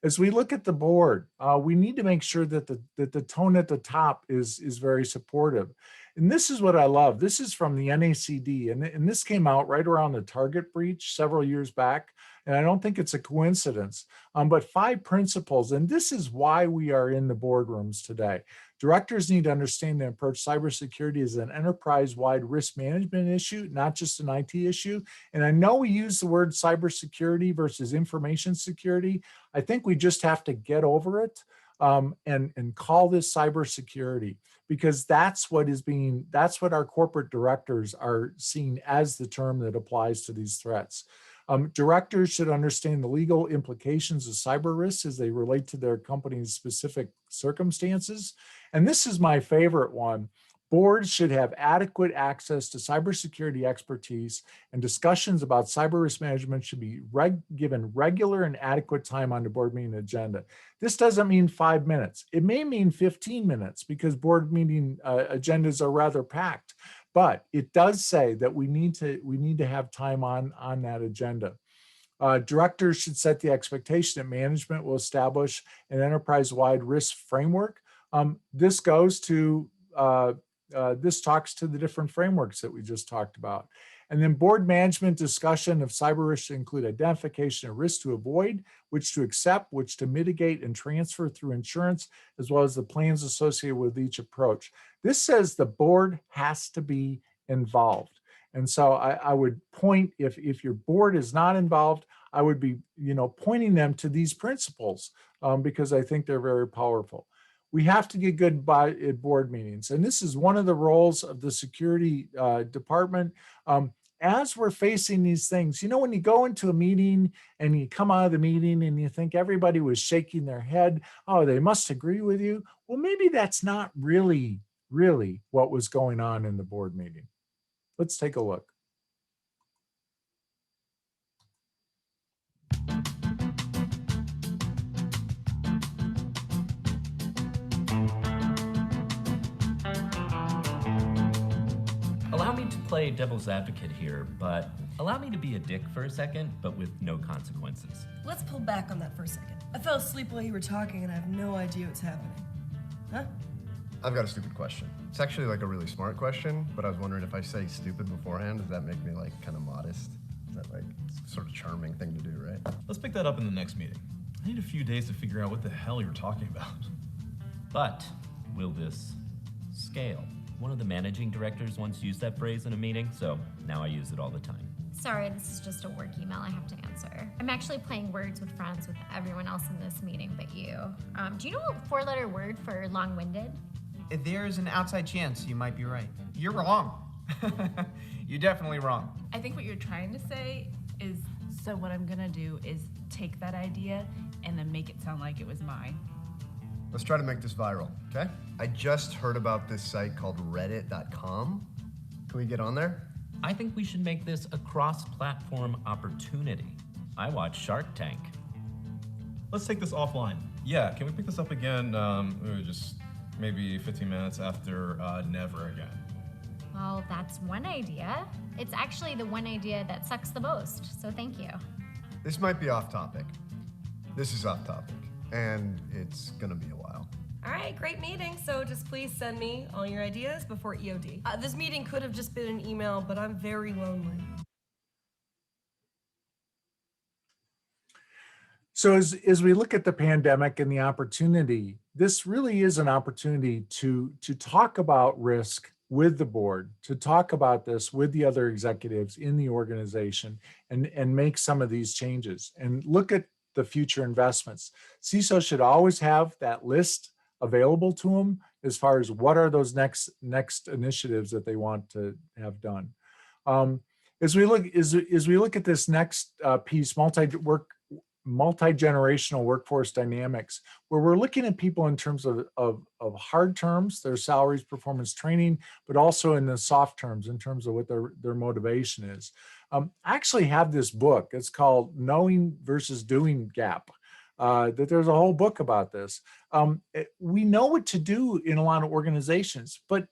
As we look at the board, we need to make sure that the tone at the top is very supportive. And this is what I love. This is from the NACD, and this came out right around the Target breach several years back. And I don't think it's a coincidence, but 5 principles. And this is why we are in the boardrooms today. Directors need to understand and approach cybersecurity as an enterprise-wide risk management issue, not just an IT issue. And I know we use the word cybersecurity versus information security. I think we just have to get over it and call this cybersecurity, because that's what our corporate directors are seeing as the term that applies to these threats. Directors should understand the legal implications of cyber risks as they relate to their company's specific circumstances. And this is my favorite one. Boards should have adequate access to cybersecurity expertise, and discussions about cyber risk management should be given regular and adequate time on the board meeting agenda. This doesn't mean 5 minutes. It may mean 15 minutes because board meeting agendas are rather packed. But it does say that we need to have time on that agenda. Directors should set the expectation that management will establish an enterprise-wide risk framework. This talks to the different frameworks that we just talked about. And then board management discussion of cyber risks include identification of risks to avoid, which to accept, which to mitigate and transfer through insurance, as well as the plans associated with each approach. This says the board has to be involved. And so I would point, if your board is not involved, I would be pointing them to these principles because I think they're very powerful. We have to get good at board meetings. And this is one of the roles of the security department. As we're facing these things, when you go into a meeting and you come out of the meeting and you think everybody was shaking their head, oh, they must agree with you. Well, maybe that's not really what was going on in the board meeting. Let's take a look. Allow me to play devil's advocate here, but allow me to be a dick for a second, but with no consequences. Let's pull back on that for a second. I fell asleep while you were talking and I have no idea what's happening. Huh? I've got a stupid question. It's actually like a really smart question, but I was wondering if I say stupid beforehand, does that make me like kind of modest? Is that like sort of charming thing to do, right? Let's pick that up in the next meeting. I need a few days to figure out what the hell you're talking about. But will this scale? One of the managing directors once used that phrase in a meeting, so now I use it all the time. Sorry, this is just a work email I have to answer. I'm actually playing words with friends with everyone else in this meeting but you. Do you know a 4-letter word for long-winded? There's an outside chance you might be right. You're wrong. You're definitely wrong. I think what you're trying to say is, so what I'm gonna do is take that idea and then make it sound like it was mine. Let's try to make this viral, okay? I just heard about this site called reddit.com. Can we get on there? I think we should make this a cross-platform opportunity. I watch Shark Tank. Let's take this offline. Yeah, can we pick this up again, just maybe 15 minutes after never again? Well, that's one idea. It's actually the one idea that sucks the most, so thank you. This might be off topic. This is off topic, and it's gonna be a while. All right, great meeting. So just please send me all your ideas before EOD. This meeting could have just been an email, but I'm very lonely. So as we look at the pandemic and the opportunity, this really is an opportunity to talk about risk with the board, to talk about this with the other executives in the organization and make some of these changes and look at the future investments. CISO should always have that list available to them as far as what are those next initiatives that they want to have done. As we look at this next piece, multi-generational workforce dynamics, where we're looking at people in terms of hard terms, their salaries, performance, training, but also in the soft terms in terms of what their motivation is. I actually have this book. It's called Knowing versus Doing Gap. That there's a whole book about this. We know what to do in a lot of organizations, but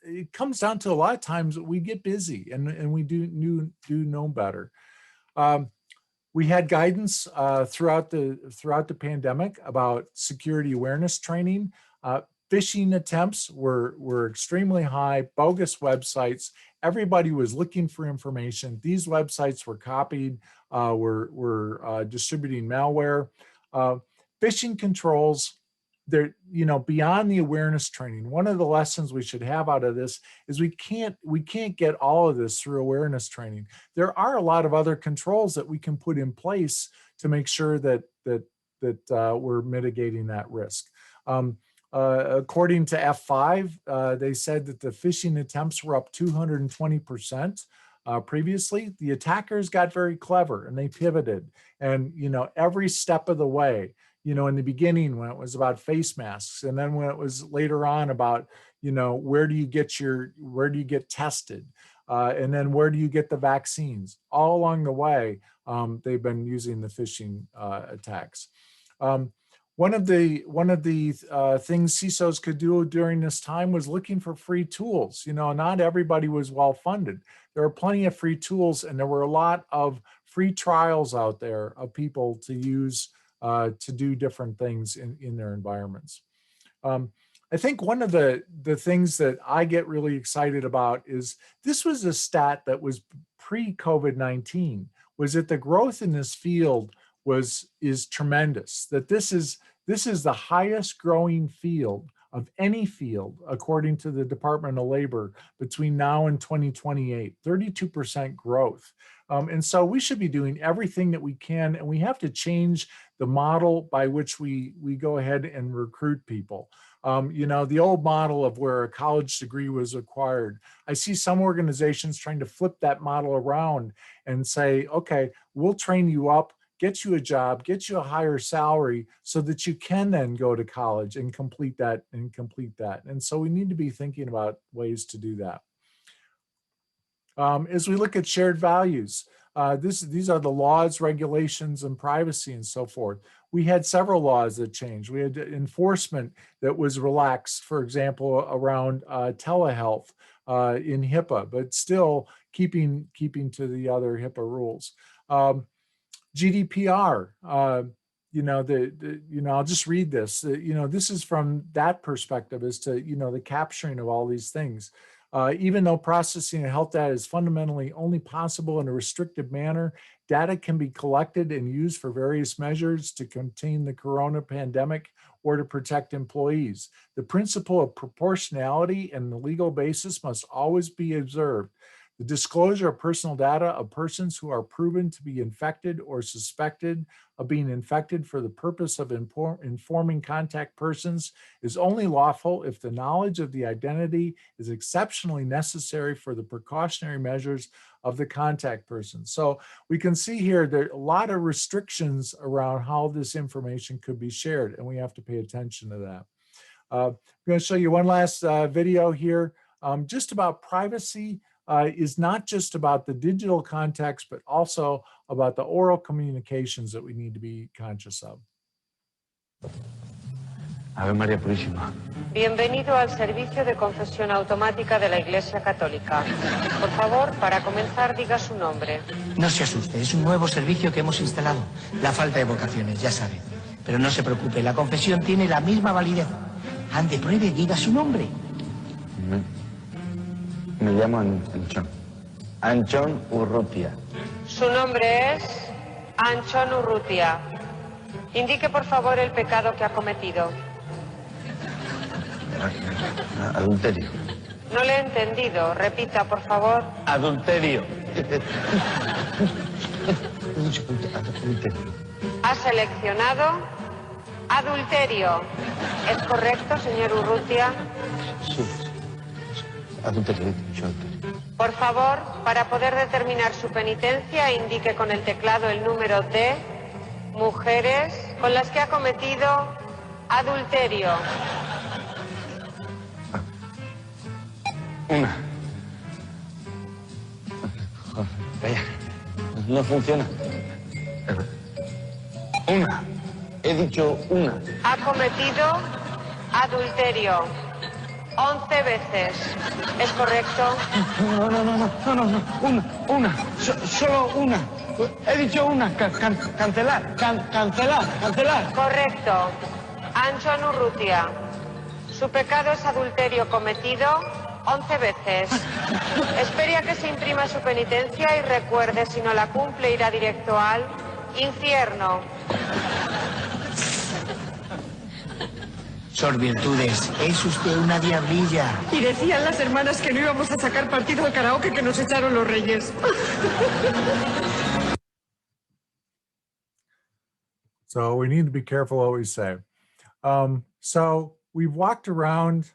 it comes down to a lot of times we get busy and we do know better. We had guidance throughout the pandemic about security awareness training. Phishing attempts were extremely high, bogus websites. Everybody was looking for information. These websites were copied, were distributing malware. Phishing controls, they're, beyond the awareness training. One of the lessons we should have out of this is we can't get all of this through awareness training. There are a lot of other controls that we can put in place to make sure that we're mitigating that risk. According to F5, they said that the phishing attempts were up 220% previously. The attackers got very clever and they pivoted. And, every step of the way, in the beginning when it was about face masks, and then when it was later on about, where do you get tested? And then where do you get the vaccines? All along the way, they've been using the phishing attacks. One of the things CISOs could do during this time was looking for free tools. Not everybody was well funded. There are plenty of free tools, and there were a lot of free trials out there of people to use to do different things in their environments. I think one of the things that I get really excited about is this was a stat that was pre-COVID-19, was that the growth in this field is tremendous, that this is the highest growing field of any field, according to the Department of Labor, between now and 2028, 32% growth. And so we should be doing everything that we can, and we have to change the model by which we go ahead and recruit people. The old model of where a college degree was required. I see some organizations trying to flip that model around and say, okay, we'll train you up, get you a job, get you a higher salary so that you can then go to college and complete that. And so we need to be thinking about ways to do that. As we look at shared values, these are the laws, regulations, and privacy and so forth. We had several laws that changed. We had enforcement that was relaxed, for example, around telehealth in HIPAA, but still keeping to the other HIPAA rules. GDPR, I'll just read this. This is from that perspective as to, the capturing of all these things. Even though processing of health data is fundamentally only possible in a restricted manner, data can be collected and used for various measures to contain the corona pandemic or to protect employees. The principle of proportionality and the legal basis must always be observed. The disclosure of personal data of persons who are proven to be infected or suspected of being infected for the purpose of informing contact persons is only lawful if the knowledge of the identity is exceptionally necessary for the precautionary measures of the contact person. So we can see here there are a lot of restrictions around how this information could be shared, and we have to pay attention to that. I'm going to show you one last video here just about privacy. Is not just about the digital context, but also about the oral communications that we need to be conscious of. Ave María Purísima. Bienvenido al servicio de confesión automática de la Iglesia Católica. Por favor, para comenzar, diga su nombre. No se asuste, es un nuevo servicio que hemos instalado. La falta de vocaciones, ya sabe. Pero no se preocupe, la confesión tiene la misma validez. Ande, pruebe, diga su nombre. Me llamo Anchón. Anchón Urrutia. Su nombre es Anchón Urrutia. Indique, por favor, el pecado que ha cometido. Adulterio. No le he entendido. Repita, por favor. Adulterio. Ha seleccionado adulterio. ¿Es correcto, señor Urrutia? Sí. Adulterio. Por favor, para poder determinar su penitencia, indique con el teclado el número de mujeres con las que ha cometido adulterio. Una. Vaya, no funciona. Una. He dicho una. Ha cometido adulterio 11 veces. ¿Es correcto? No. Una. Solo una. He dicho una. Cancelar. Correcto. Anchón Urrutia. Su pecado es adulterio cometido 11 veces. Espere a que se imprima su penitencia y recuerde, si no la cumple, irá directo al infierno. Sor Virtudes, es usted una diablilla. Y decían las hermanas que no íbamos a sacar partido al karaoke que nos echaron los reyes. So we need to be careful what we say. So we've walked around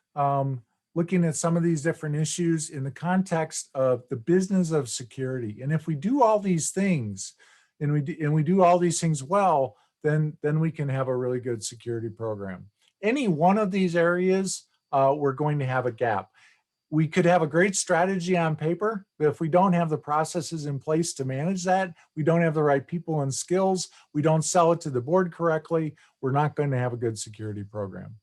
looking at some of these different issues in the context of the business of security. And if we do all these things, and we do all these things well, then we can have a really good security program. Any one of these areas, we're going to have a gap. We could have a great strategy on paper, but if we don't have the processes in place to manage that, we don't have the right people and skills, we don't sell it to the board correctly, we're not going to have a good security program.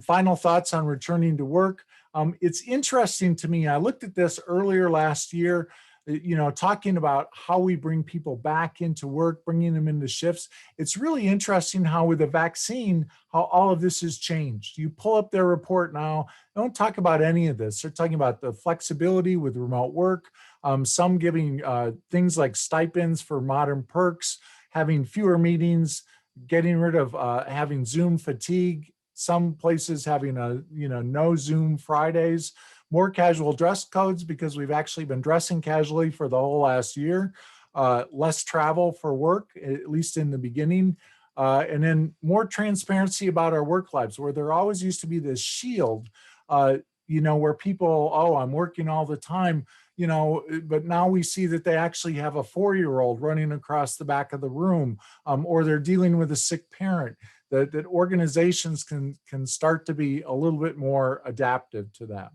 Final thoughts on returning to work. It's interesting to me, I looked at this earlier last year, talking about how we bring people back into work, bringing them into shifts. It's really interesting how with the vaccine, how all of this has changed. You pull up their report now, they don't talk about any of this. They're talking about the flexibility with remote work, some giving things like stipends for modern perks, having fewer meetings, getting rid of having Zoom fatigue, some places having no Zoom Fridays, more casual dress codes because we've actually been dressing casually for the whole last year, less travel for work, at least in the beginning, and then more transparency about our work lives, where there always used to be this shield, where people, oh, I'm working all the time, but now we see that they actually have a 4-year-old running across the back of the room, or they're dealing with a sick parent, that organizations can start to be a little bit more adaptive to that.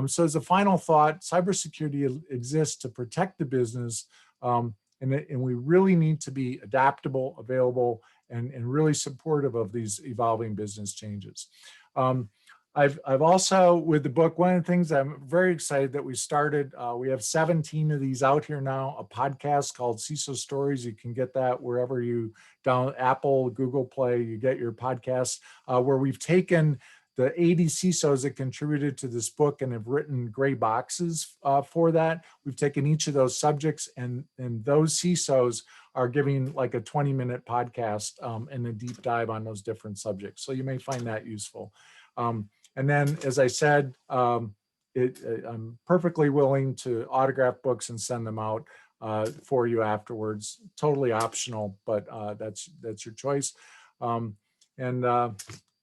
So as a final thought, cybersecurity exists to protect the business, and we really need to be adaptable, available, and really supportive of these evolving business changes. I've also, with the book, one of the things I'm very excited that we started, we have 17 of these out here now, a podcast called CISO Stories. You can get that wherever you download, Apple, Google Play, you get your podcasts, where we've taken the 80 CISOs that contributed to this book and have written gray boxes for that. We've taken each of those subjects and those CISOs are giving like a 20-minute podcast and a deep dive on those different subjects. So you may find that useful. And then, as I said, I'm perfectly willing to autograph books and send them out for you afterwards. Totally optional, but that's your choice.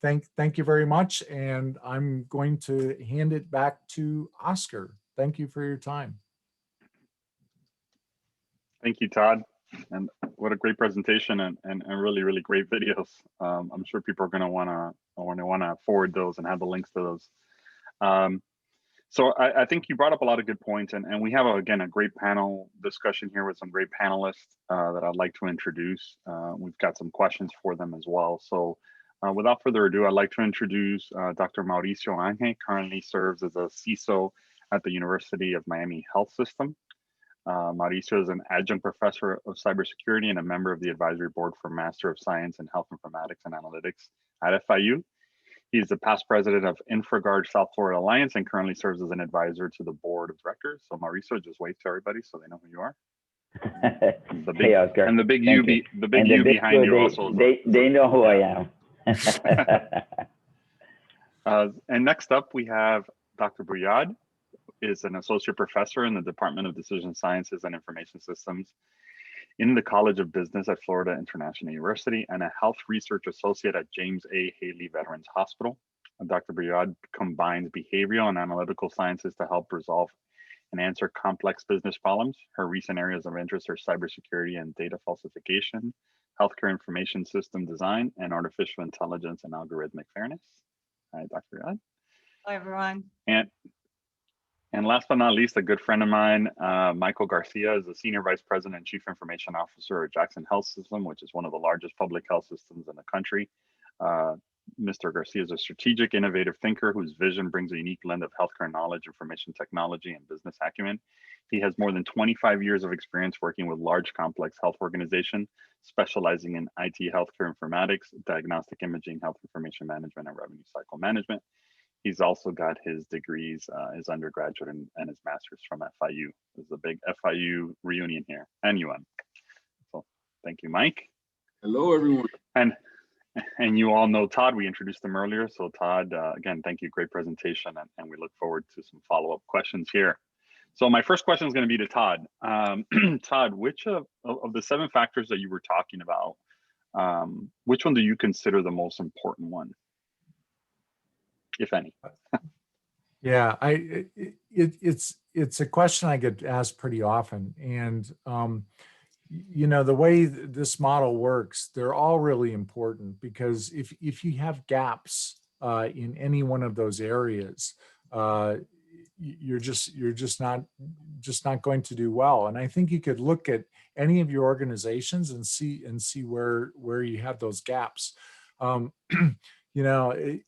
Thank you very much. And I'm going to hand it back to Oscar. Thank you for your time. Thank you, Todd. And what a great presentation and really, really great videos. I'm sure people are going to want to forward those and have the links to those. So I think you brought up a lot of good points, and we have, again, a great panel discussion here with some great panelists that I'd like to introduce. We've got some questions for them as well. So without further ado, I'd like to introduce Dr. Mauricio Ange, currently serves as a CISO at the University of Miami Health System. Mauricio is an adjunct professor of cybersecurity and a member of the advisory board for Master of Science in Health Informatics and Analytics at FIU. He's the past president of InfraGuard South Florida Alliance and currently serves as an advisor to the board of directors. So Mauricio, just wave to everybody so they know who you are. The big, hey, Oscar. And the big Thank U, the big U behind you also. They know who I am. And next up, we have Dr. Buyad, is an associate professor in the Department of Decision Sciences and Information Systems in the College of Business at Florida International University and a health research associate at James A. Haley Veterans Hospital. Dr. Buyad combines behavioral and analytical sciences to help resolve and answer complex business problems. Her recent areas of interest are cybersecurity and data falsification, healthcare information system design, and artificial intelligence and algorithmic fairness. Hi, Dr. Buyad. Hello, everyone. And last but not least, a good friend of mine, Michael Garcia, is the Senior Vice President and Chief Information Officer at Jackson Health System, which is one of the largest public health systems in the country. Mr. Garcia is a strategic, innovative thinker whose vision brings a unique blend of healthcare knowledge, information technology, and business acumen. He has more than 25 years of experience working with large, complex health organizations, specializing in IT, healthcare informatics, diagnostic imaging, health information management, and revenue cycle management. he's also got his degrees, his undergraduate and his master's from FIU. There's a big FIU reunion here, and UN. So thank you, Mike. Hello, everyone. And you all know Todd. We introduced him earlier. So Todd, again, thank you. Great presentation, and we look forward to some follow-up questions here. So my first question is going to be to Todd. Todd, which of the 7 factors that you were talking about, which one do you consider the most important one, if any? Yeah, it's a question I get asked pretty often, and you know, the way this model works, they're all really important, because if you have gaps in any one of those areas, you're just not going to do well. And I think you could look at any of your organizations and see where you have those gaps. You know,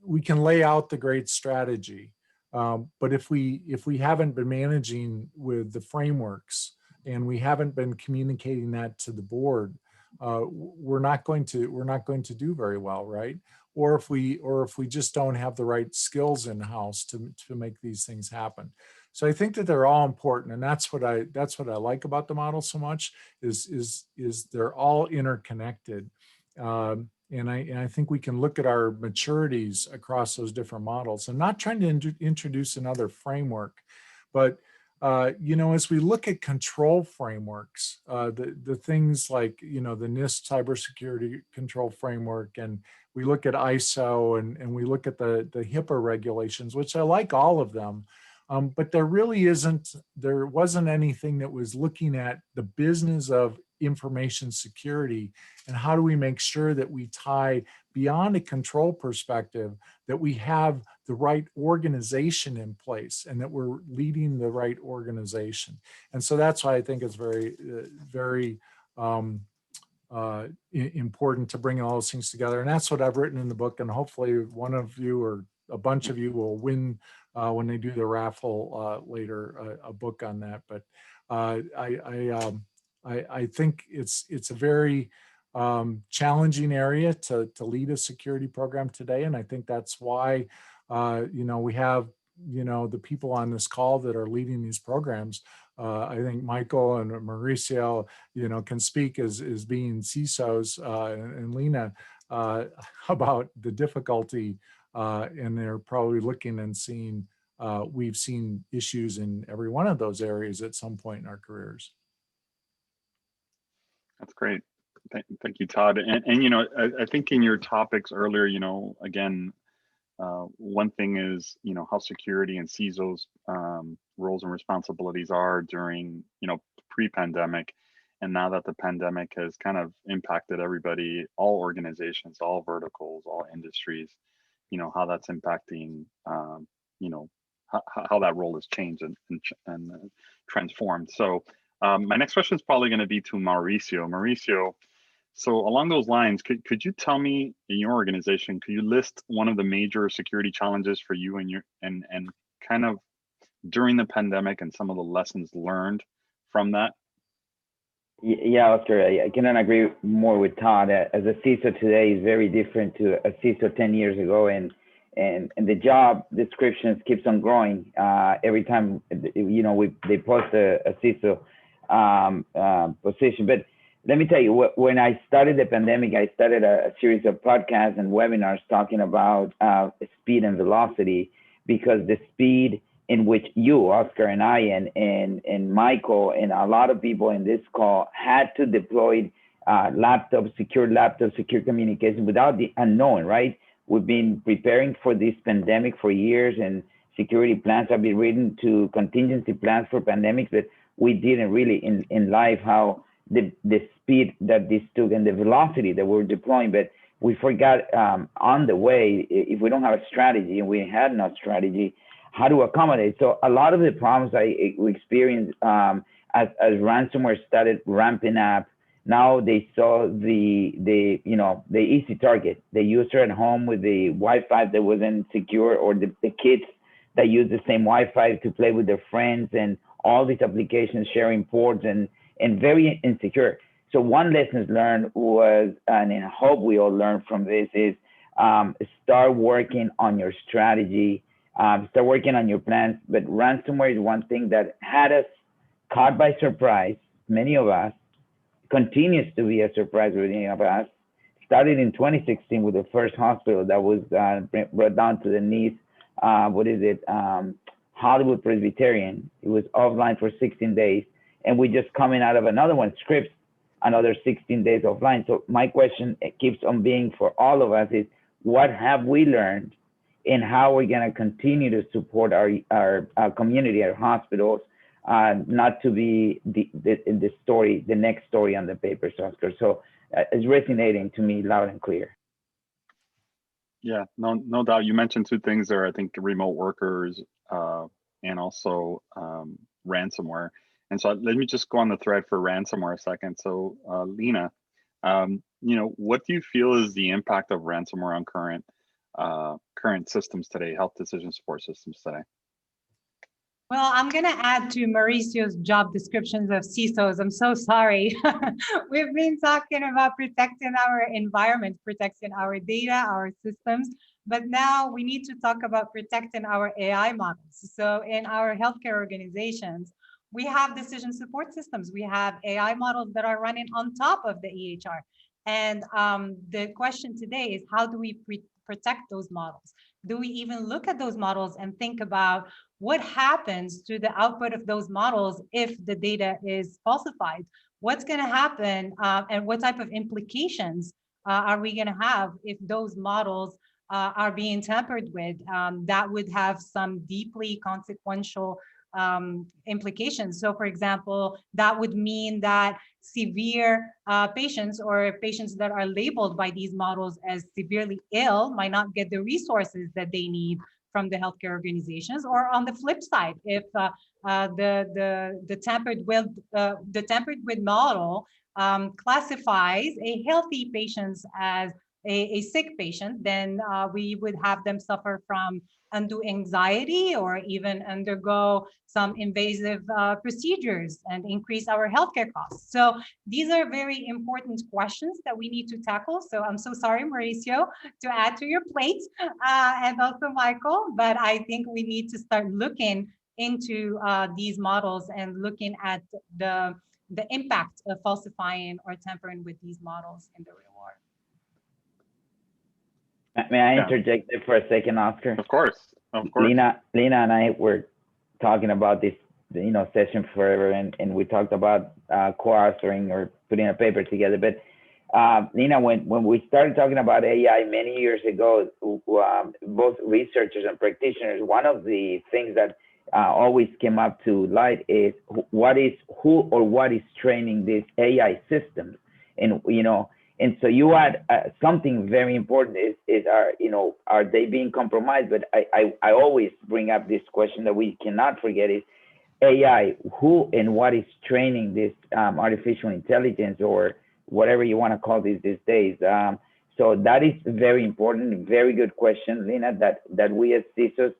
we can lay out the great strategy, but if we haven't been managing with the frameworks and we haven't been communicating that to the board, we're not going to do very well, right? Or if we just don't have the right skills in house to make these things happen. So I think that they're all important, and that's what I like about the model so much is they're all interconnected. And I think we can look at our maturities across those different models. I'm not trying to introduce another framework, but you know, as we look at control frameworks, the things like, you know, the NIST cybersecurity control framework, and we look at ISO, and we look at the HIPAA regulations, which I like all of them, but there wasn't anything that was looking at the business of information security and how do we make sure that we tie beyond a control perspective, that we have the right organization in place and that we're leading the right organization. And so that's why I think it's very, very important to bring all those things together. And that's what I've written in the book. And hopefully one of you or a bunch of you will win when they do the raffle later, a book on that. But I think it's a very challenging area to lead a security program today. And I think that's why, you know, we have, you know, the people on this call that are leading these programs. I think Michael and Mauricio, you know, can speak as being CISOs, and Lena about the difficulty, and they're probably looking and seeing, we've seen issues in every one of those areas at some point in our careers. That's great. Thank you, Todd. And you know, I think in your topics earlier, you know, again, one thing is, you know, how security and CISOs roles and responsibilities are during, you know, pre-pandemic. And now that the pandemic has kind of impacted everybody, all organizations, all verticals, all industries, you know, how that's impacting, you know, how that role has changed and transformed. So my next question is probably going to be to Mauricio. Mauricio, so along those lines, could you tell me, in your organization, could you list one of the major security challenges for you and kind of during the pandemic and some of the lessons learned from that? Yeah, Oscar, I cannot agree more with Todd. As a CISO today is very different to a CISO 10 years ago, and the job descriptions keeps on growing every time, you know, they post a CISO position. But let me tell you, when I started the pandemic, I started a series of podcasts and webinars talking about speed and velocity, because the speed in which you, Oscar, and I, and Michael, and a lot of people in this call had to deploy secure communication without the unknown, right? We've been preparing for this pandemic for years, and security plans have been written to contingency plans for pandemics, but we didn't really in life how the speed that this took and the velocity that we're deploying. But we forgot on the way, if we don't have a strategy, and we had no strategy, how to accommodate. So a lot of the problems we experienced as ransomware started ramping up, now they saw the easy target, the user at home with the Wi-Fi that wasn't secure, or the kids that use the same Wi-Fi to play with their friends, and all these applications sharing ports and very insecure. So one lesson learned was, and I hope we all learn from this, is start working on your strategy, start working on your plans. But ransomware is one thing that had us caught by surprise. Many of us, continues to be a surprise for many of us. Started in 2016 with the first hospital that was brought down to the knees. Hollywood Presbyterian. It was offline for 16 days. And we're just coming out of another one, Scripps, another 16 days offline. So my question keeps on being for all of us is, what have we learned and how we're gonna continue to support our community, our hospitals, not to be the next story on the paper, Oscar. So it's resonating to me loud and clear. Yeah, no doubt. You mentioned two things there. I think remote workers and also ransomware. And so let me just go on the thread for ransomware a second. So Lena, what do you feel is the impact of ransomware on current systems today, health decision support systems today? Well, I'm going to add to Mauricio's job descriptions of CISOs. I'm so sorry. We've been talking about protecting our environment, protecting our data, our systems, but now we need to talk about protecting our AI models. So in our healthcare organizations, we have decision support systems. We have AI models that are running on top of the EHR. And the question today is, how do we protect those models? Do we even look at those models and think about what happens to the output of those models if the data is falsified? What's going to happen and what type of implications are we going to have if those models are being tampered with? That would have some deeply consequential implications. So for example, that would mean that severe patients or patients that are labeled by these models as severely ill might not get the resources that they need from the healthcare organizations. Or on the flip side, if the tampered with model classifies a healthy patient as a sick patient, then we would have them suffer from undue anxiety or even undergo some invasive procedures and increase our healthcare costs. So these are very important questions that we need to tackle. So I'm so sorry, Mauricio, to add to your plate and also Michael, but I think we need to start looking into these models and looking at the impact of falsifying or tampering with these models in the real world. May I interject there for a second, Oscar? Of course, of course. Lena and I were talking about this, session forever, and we talked about co-authoring or putting a paper together. But Lena, when we started talking about AI many years ago, both researchers and practitioners, one of the things that always came up to light is what is training these AI systems, and so you add something very important is are they being compromised? But I always bring up this question that we cannot forget is AI, who and what is training this artificial intelligence or whatever you want to call this these days. So that is very important, very good question, Lena, that we as CISOs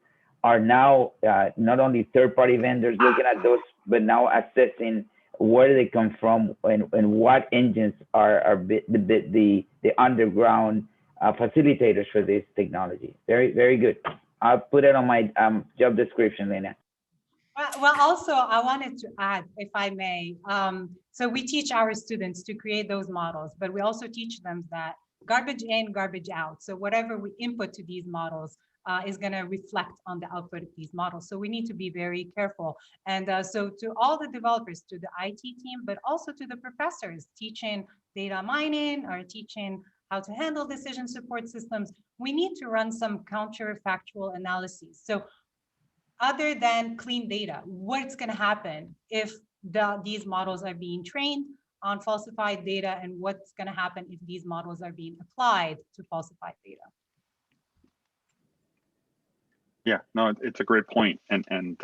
are now not only third-party vendors looking at those, but now assessing where they come from and what engines are the underground facilitators for this technology. Very, very good. I'll put it on my job description, Lena. Well, also, I wanted to add, if I may, so we teach our students to create those models, but we also teach them that garbage in, garbage out. So whatever we input to these models is going to reflect on the output of these models. So we need to be very careful. And so to all the developers, to the IT team, but also to the professors teaching data mining or teaching how to handle decision support systems, we need to run some counterfactual analyses. So other than clean data, what's going to happen if these models are being trained on falsified data, and what's going to happen if these models are being applied to falsified data? Yeah, no, it's a great point. And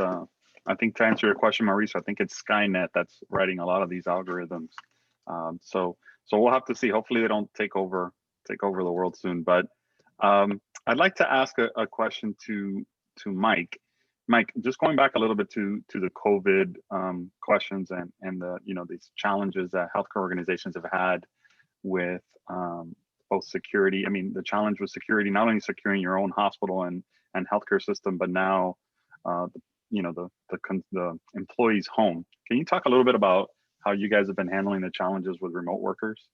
I think to answer your question, Mauricio, I think it's Skynet that's writing a lot of these algorithms. So we'll have to see. Hopefully they don't take over the world soon. But I'd like to ask a question to Mike. Mike, just going back a little bit to the COVID questions and the these challenges that healthcare organizations have had with both security. I mean, the challenge with security, not only securing your own hospital and healthcare system, but now, the employee's home. Can you talk a little bit about how you guys have been handling the challenges with remote workers?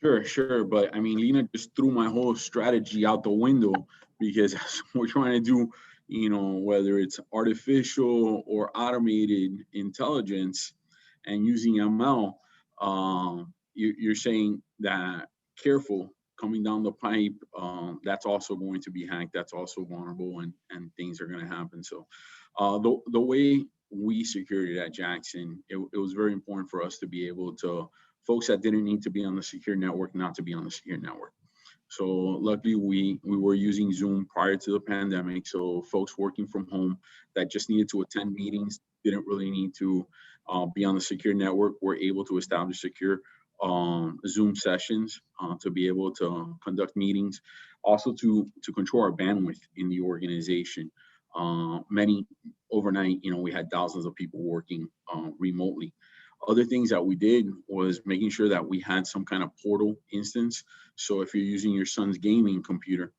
Sure. But I mean, Lena just threw my whole strategy out the window because we're trying to do, whether it's artificial or automated intelligence and using ML, you're saying that careful coming down the pipe, that's also going to be hacked. That's also vulnerable and things are going to happen. So the way we secured it at Jackson, it was very important for us to be able to, folks that didn't need to be on the secure network, not to be on the secure network. So luckily we were using Zoom prior to the pandemic. So folks working from home that just needed to attend meetings, didn't really need to be on the secure network, were able to establish secure Zoom sessions to be able to conduct meetings, also to control our bandwidth in the organization. Many overnight, we had thousands of people working remotely. Other things that we did was making sure that we had some kind of portal instance. So if you're using your son's gaming computer,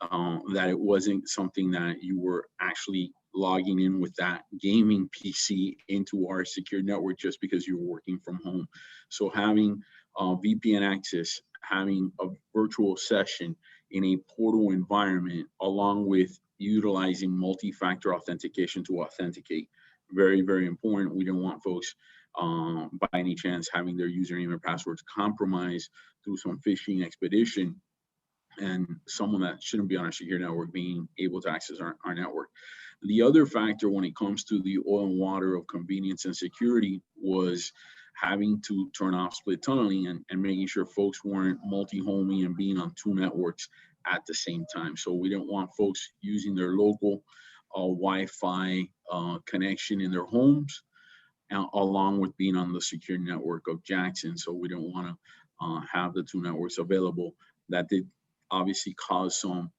that it wasn't something that you were actually logging in with that gaming PC into our secure network just because you were working from home. So having VPN access, having a virtual session in a portal environment, along with utilizing multi-factor authentication to authenticate, very, very important. We don't want folks by any chance having their username and passwords compromised through some phishing expedition and someone that shouldn't be on our secure network being able to access our network. The other factor when it comes to the oil and water of convenience and security was having to turn off split tunneling and making sure folks weren't multi-homing and being on two networks at the same time. So we didn't want folks using their local Wi-Fi connection in their homes, along with being on the secure network of Jackson. So we don't want to have the two networks available. That did obviously cause some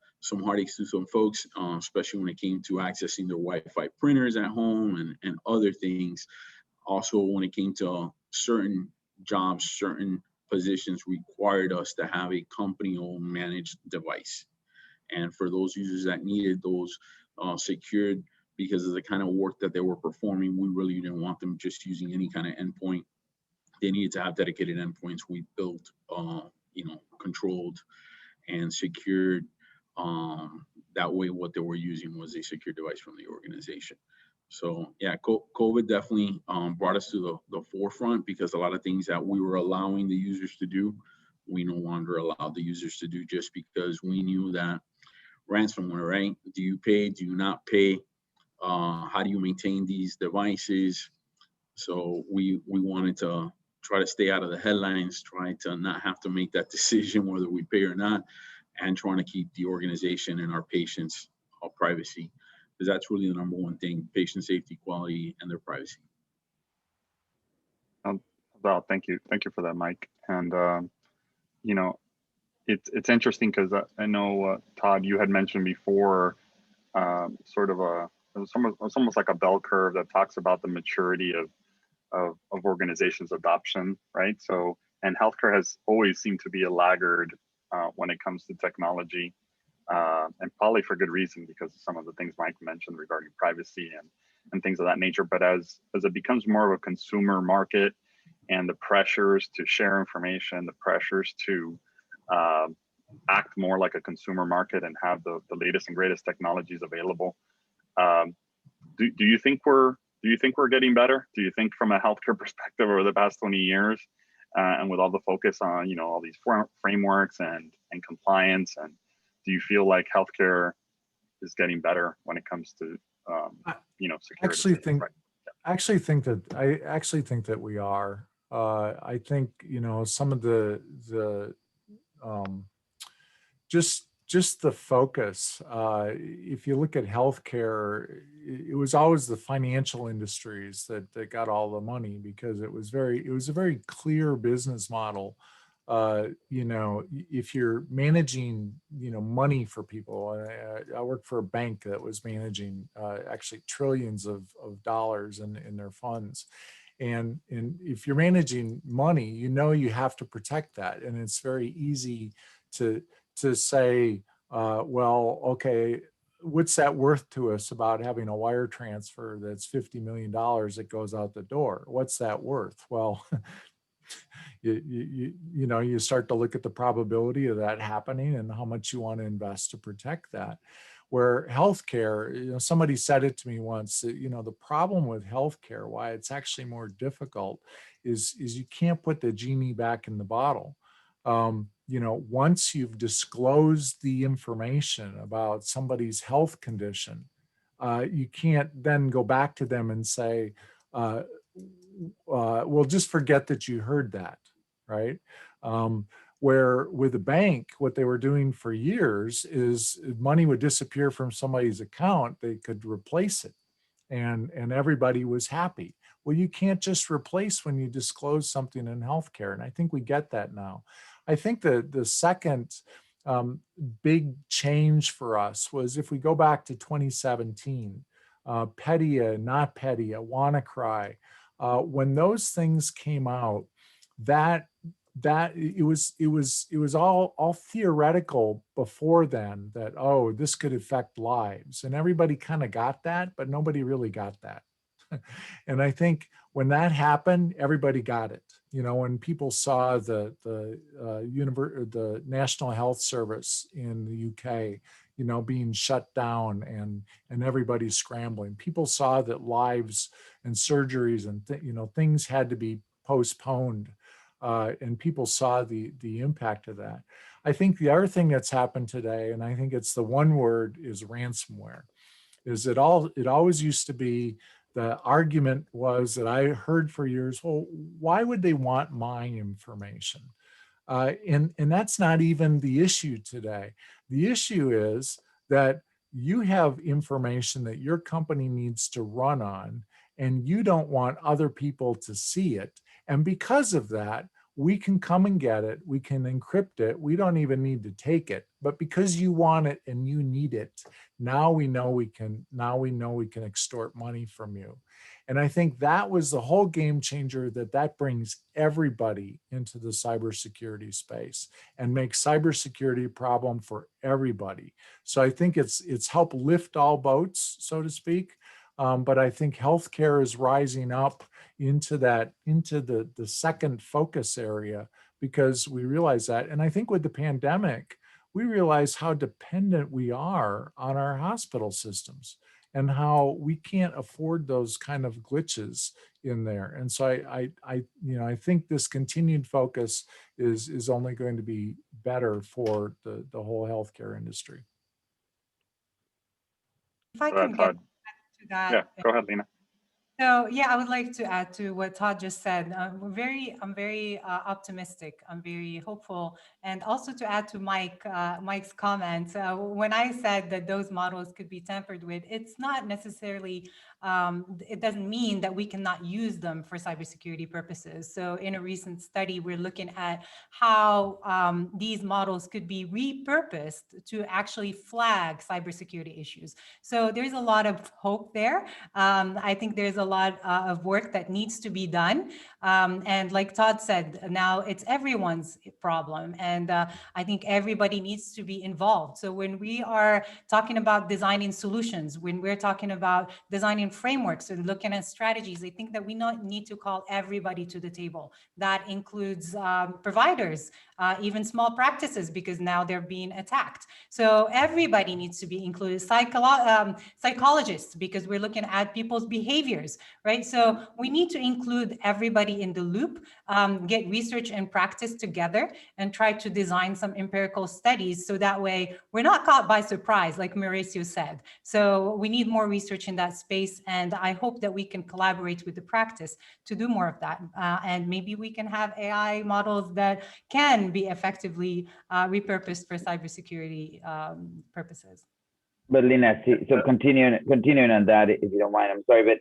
heartaches to some folks, especially when it came to accessing their Wi-Fi printers at home and other things. Also, when it came to certain jobs, certain positions required us to have a company-owned managed device. And for those users that needed those secured because of the kind of work that they were performing, we really didn't want them just using any kind of endpoint. They needed to have dedicated endpoints. We built, controlled and secured. That way, what they were using was a secure device from the organization. So yeah, COVID definitely brought us to the forefront because a lot of things that we were allowing the users to do, we no longer allowed the users to do just because we knew that ransomware, right? Do you pay? Do you not pay? How do you maintain these devices? So we wanted to try to stay out of the headlines, try to not have to make that decision whether we pay or not, and trying to keep the organization and our patients' privacy, because that's really the number one thing: patient safety, quality, and their privacy. Well, thank you for that, Mike. And it's interesting because I know Todd, you had mentioned before, it's almost like a bell curve that talks about the maturity of organizations' adoption, right? So, and healthcare has always seemed to be a laggard when it comes to technology, and probably for good reason because of some of the things Mike mentioned regarding privacy and things of that nature. But as it becomes more of a consumer market and the pressures to share information, the pressures to act more like a consumer market and have the latest and greatest technologies available, do you think we're getting better? Do you think from a healthcare perspective over the past 20 years, and with all the focus on all these frameworks and compliance, and do you feel like healthcare is getting better when it comes to security? I actually think that we are. I think some of the just the focus. If you look at healthcare, it was always the financial industries that got all the money because it was a very clear business model. If you're managing, money for people, I worked for a bank that was managing actually trillions of dollars in their funds. And if you're managing money, you have to protect that. And it's very easy to say, well, okay, what's that worth to us about having a wire transfer that's $50 million that goes out the door? What's that worth? Well, you start to look at the probability of that happening and how much you want to invest to protect that. Where healthcare, somebody said it to me once, that, the problem with healthcare, why it's actually more difficult is you can't put the genie back in the bottle. Once you've disclosed the information about somebody's health condition, you can't then go back to them and say, well, just forget that you heard that, right? Where with a bank, what they were doing for years is money would disappear from somebody's account, they could replace it, and everybody was happy. Well, you can't just replace when you disclose something in healthcare, and I think we get that now. I think the second big change for us was if we go back to 2017, Petya, not Petya, WannaCry, when those things came out, that it was all theoretical before then, that, oh, this could affect lives, and everybody kind of got that, but nobody really got that. And I think when that happened, everybody got it. When people saw the National Health Service in the UK, being shut down and everybody scrambling, people saw that lives and surgeries and things had to be postponed, and people saw the impact of that. I think the other thing that's happened today, and I think it's the one word, is ransomware. Is it always used to be, the argument was that I heard for years, well, why would they want my information? And that's not even the issue today. The issue is that you have information that your company needs to run on, and you don't want other people to see it. And because of that, we can come and get it, we can encrypt it, we don't even need to take it. But because you want it and you need it, now we know we can extort money from you. And I think that was the whole game changer, that brings everybody into the cybersecurity space and makes cybersecurity a problem for everybody. So I think it's helped lift all boats, so to speak. But I think healthcare is rising up into the second focus area, because we realize that. And I think with the pandemic, we realize how dependent we are on our hospital systems and how we can't afford those kind of glitches in there. And so I think this continued focus is only going to be better for the whole healthcare industry. If I can get to that. Yeah, go ahead, Lena. So yeah, I would like to add to what Todd just said. I'm very optimistic. I'm very hopeful, and also to add to Mike's comments. When I said that those models could be tampered with, it's not necessarily. It doesn't mean that we cannot use them for cybersecurity purposes. So in a recent study, we're looking at how these models could be repurposed to actually flag cybersecurity issues. So there's a lot of hope there. I think there's a lot of work that needs to be done. And like Todd said, now it's everyone's problem. And I think everybody needs to be involved. So when we are talking about designing solutions, when we're talking about designing frameworks and looking at strategies, I think that we need to call everybody to the table. That includes providers, even small practices, because now they're being attacked. So everybody needs to be included, psychologists, because we're looking at people's behaviors, right? So we need to include everybody in the loop, get research and practice together, and try to design some empirical studies so that way we're not caught by surprise, like Mauricio said. So we need more research in that space, and I hope that we can collaborate with the practice to do more of that. And maybe we can have AI models that can be effectively repurposed for cybersecurity purposes. But Lina, so continuing on that, if you don't mind, I'm sorry, but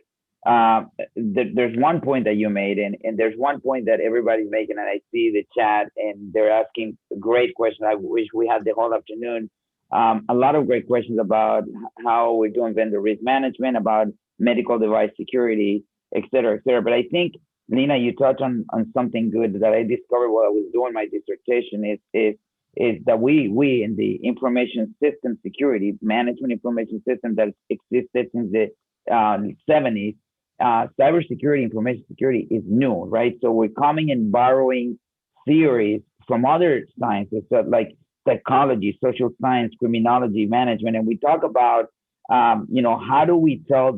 there's one point that you made, and there's one point that everybody's making, and I see the chat, and they're asking great questions. I wish we had the whole afternoon. A lot of great questions about how we're doing vendor risk management, about medical device security, et cetera, et cetera. But I think, Lina, you touched on something good that I discovered while I was doing my dissertation, is is that we in the information system security, management information system that existed since the 70s, cybersecurity, information security is new, right? So we're coming and borrowing theories from other sciences, so like psychology, social science, criminology, management, and we talk about, how do we tell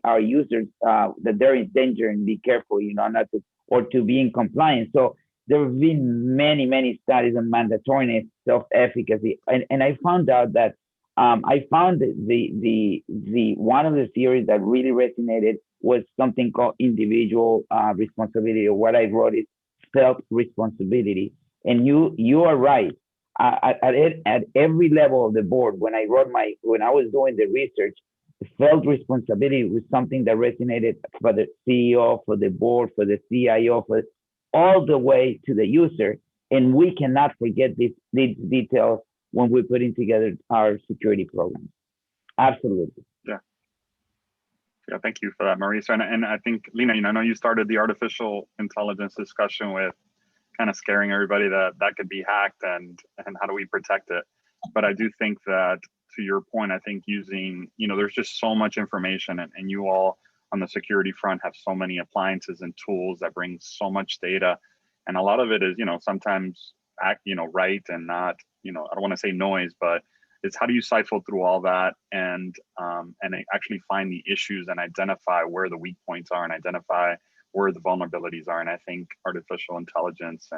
our users that they're in danger and be careful, not to, or to be in compliance. So there have been many studies on mandatoriness, self-efficacy, and I found out that I found the one of the theories that really resonated was something called individual responsibility, or what I wrote is self-responsibility. And you are right. At every level of the board, when I was doing the research, self-responsibility was something that resonated for the CEO, for the board, for the CIO, for all the way to the user. And we cannot forget these details when we're putting together our security programs. Absolutely. Yeah, thank you for that, Mauricio. And I think, Lina, I know you started the artificial intelligence discussion with kind of scaring everybody that could be hacked and how do we protect it. But I do think that, to your point, I think using, there's just so much information, and you all on the security front have so many appliances and tools that bring so much data. And a lot of it is, sometimes right and not, I don't want to say noise, but it's how do you siphon through all that and actually find the issues and identify where the weak points are and identify where the vulnerabilities are. And I think artificial intelligence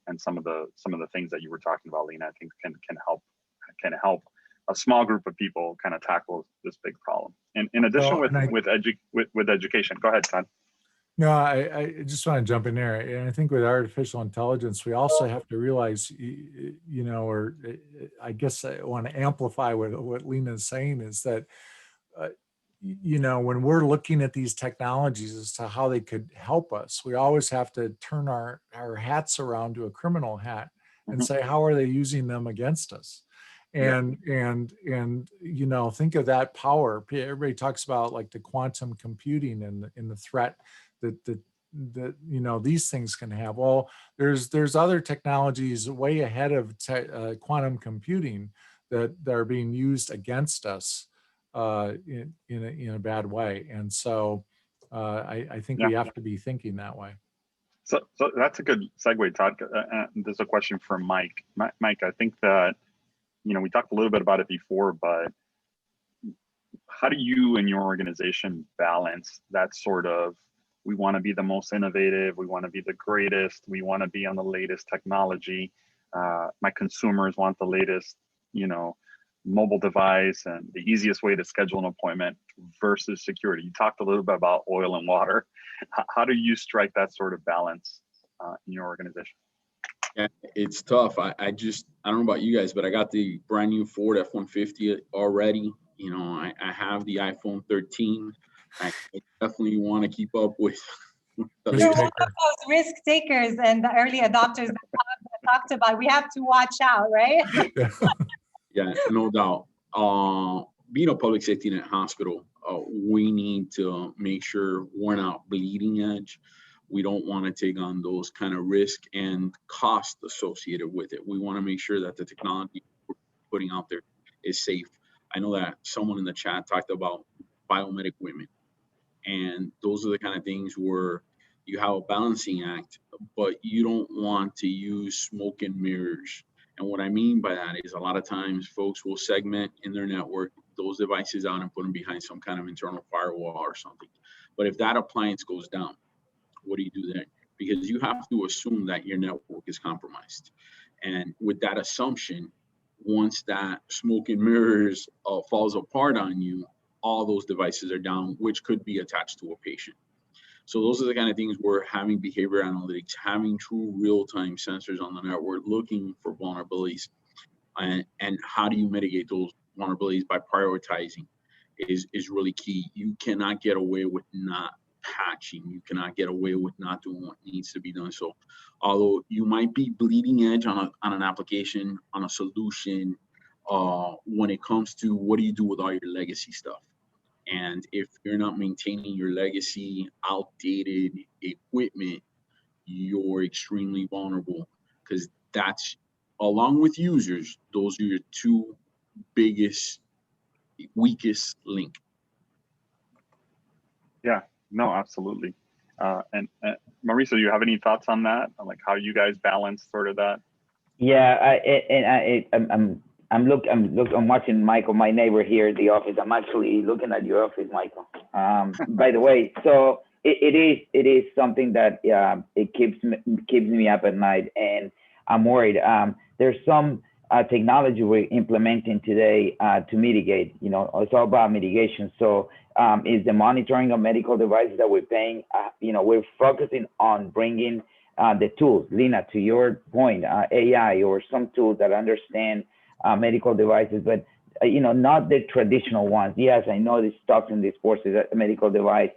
and some of the things that you were talking about, Lina, I think can help a small group of people kind of tackle this big problem. And in addition with education, go ahead, Todd. No, I just want to jump in there. And I think with artificial intelligence, we also have to realize, or I guess I want to amplify what Lina is saying is that, when we're looking at these technologies as to how they could help us, we always have to turn our hats around to a criminal hat and say, how are they using them against us? And think of that power. Everybody talks about like the quantum computing and the threat that these things can have. Well, there's other technologies way ahead of quantum computing that are being used against us in a bad way. And so I think we have to be thinking that way. So that's a good segue, Todd. There's a question from Mike. Mike, I think that, we talked a little bit about it before, but how do you and your organization balance that sort of, we want to be the most innovative, we want to be the greatest, we want to be on the latest technology, my consumers want the latest, mobile device and the easiest way to schedule an appointment versus security? You talked a little bit about oil and water. How do you strike that sort of balance in your organization? Yeah, it's tough. I don't know about you guys, but I got the brand new Ford F-150 already. I have the iPhone 13. I definitely want to keep up with the You're one of those risk takers and the early adopters that talked about. We have to watch out, right? Yeah, no doubt. Being a public safety net hospital, we need to make sure we're not bleeding edge. We don't want to take on those kind of risk and cost associated with it. We want to make sure that the technology we're putting out there is safe. I know that someone in the chat talked about biomed equipment, and those are the kind of things where you have a balancing act, but you don't want to use smoke and mirrors. And what I mean by that is a lot of times folks will segment in their network those devices out and put them behind some kind of internal firewall or something. But if that appliance goes down, what do you do then? Because you have to assume that your network is compromised. And with that assumption, once that smoke and mirrors falls apart on you, all those devices are down, which could be attached to a patient. So those are the kind of things where having behavior analytics, having true real-time sensors on the network, looking for vulnerabilities, and how do you mitigate those vulnerabilities by prioritizing is really key. You cannot get away with not patching. You cannot get away with not doing what needs to be done. So although you might be bleeding edge on an application, on a solution, when it comes to what do you do with all your legacy stuff? And if you're not maintaining your legacy outdated equipment, you're extremely vulnerable, because that's along with users, those are your two weakest link. Yeah, no, absolutely. And Mauricio, you have any thoughts on that? On like how you guys balance sort of that? Yeah, I'm watching Michael, my neighbor here at the office. I'm actually looking at your office, Michael. By the way, so it is something that it keeps me up at night, and I'm worried. There's some technology we're implementing today to mitigate. You know, it's all about mitigation. So is the monitoring of medical devices that we're paying. You know, we're focusing on bringing the tools, Lina, to your point, AI or some tools that understand medical devices, but you know, not the traditional ones. Yes, I know this talks in this course is a medical device,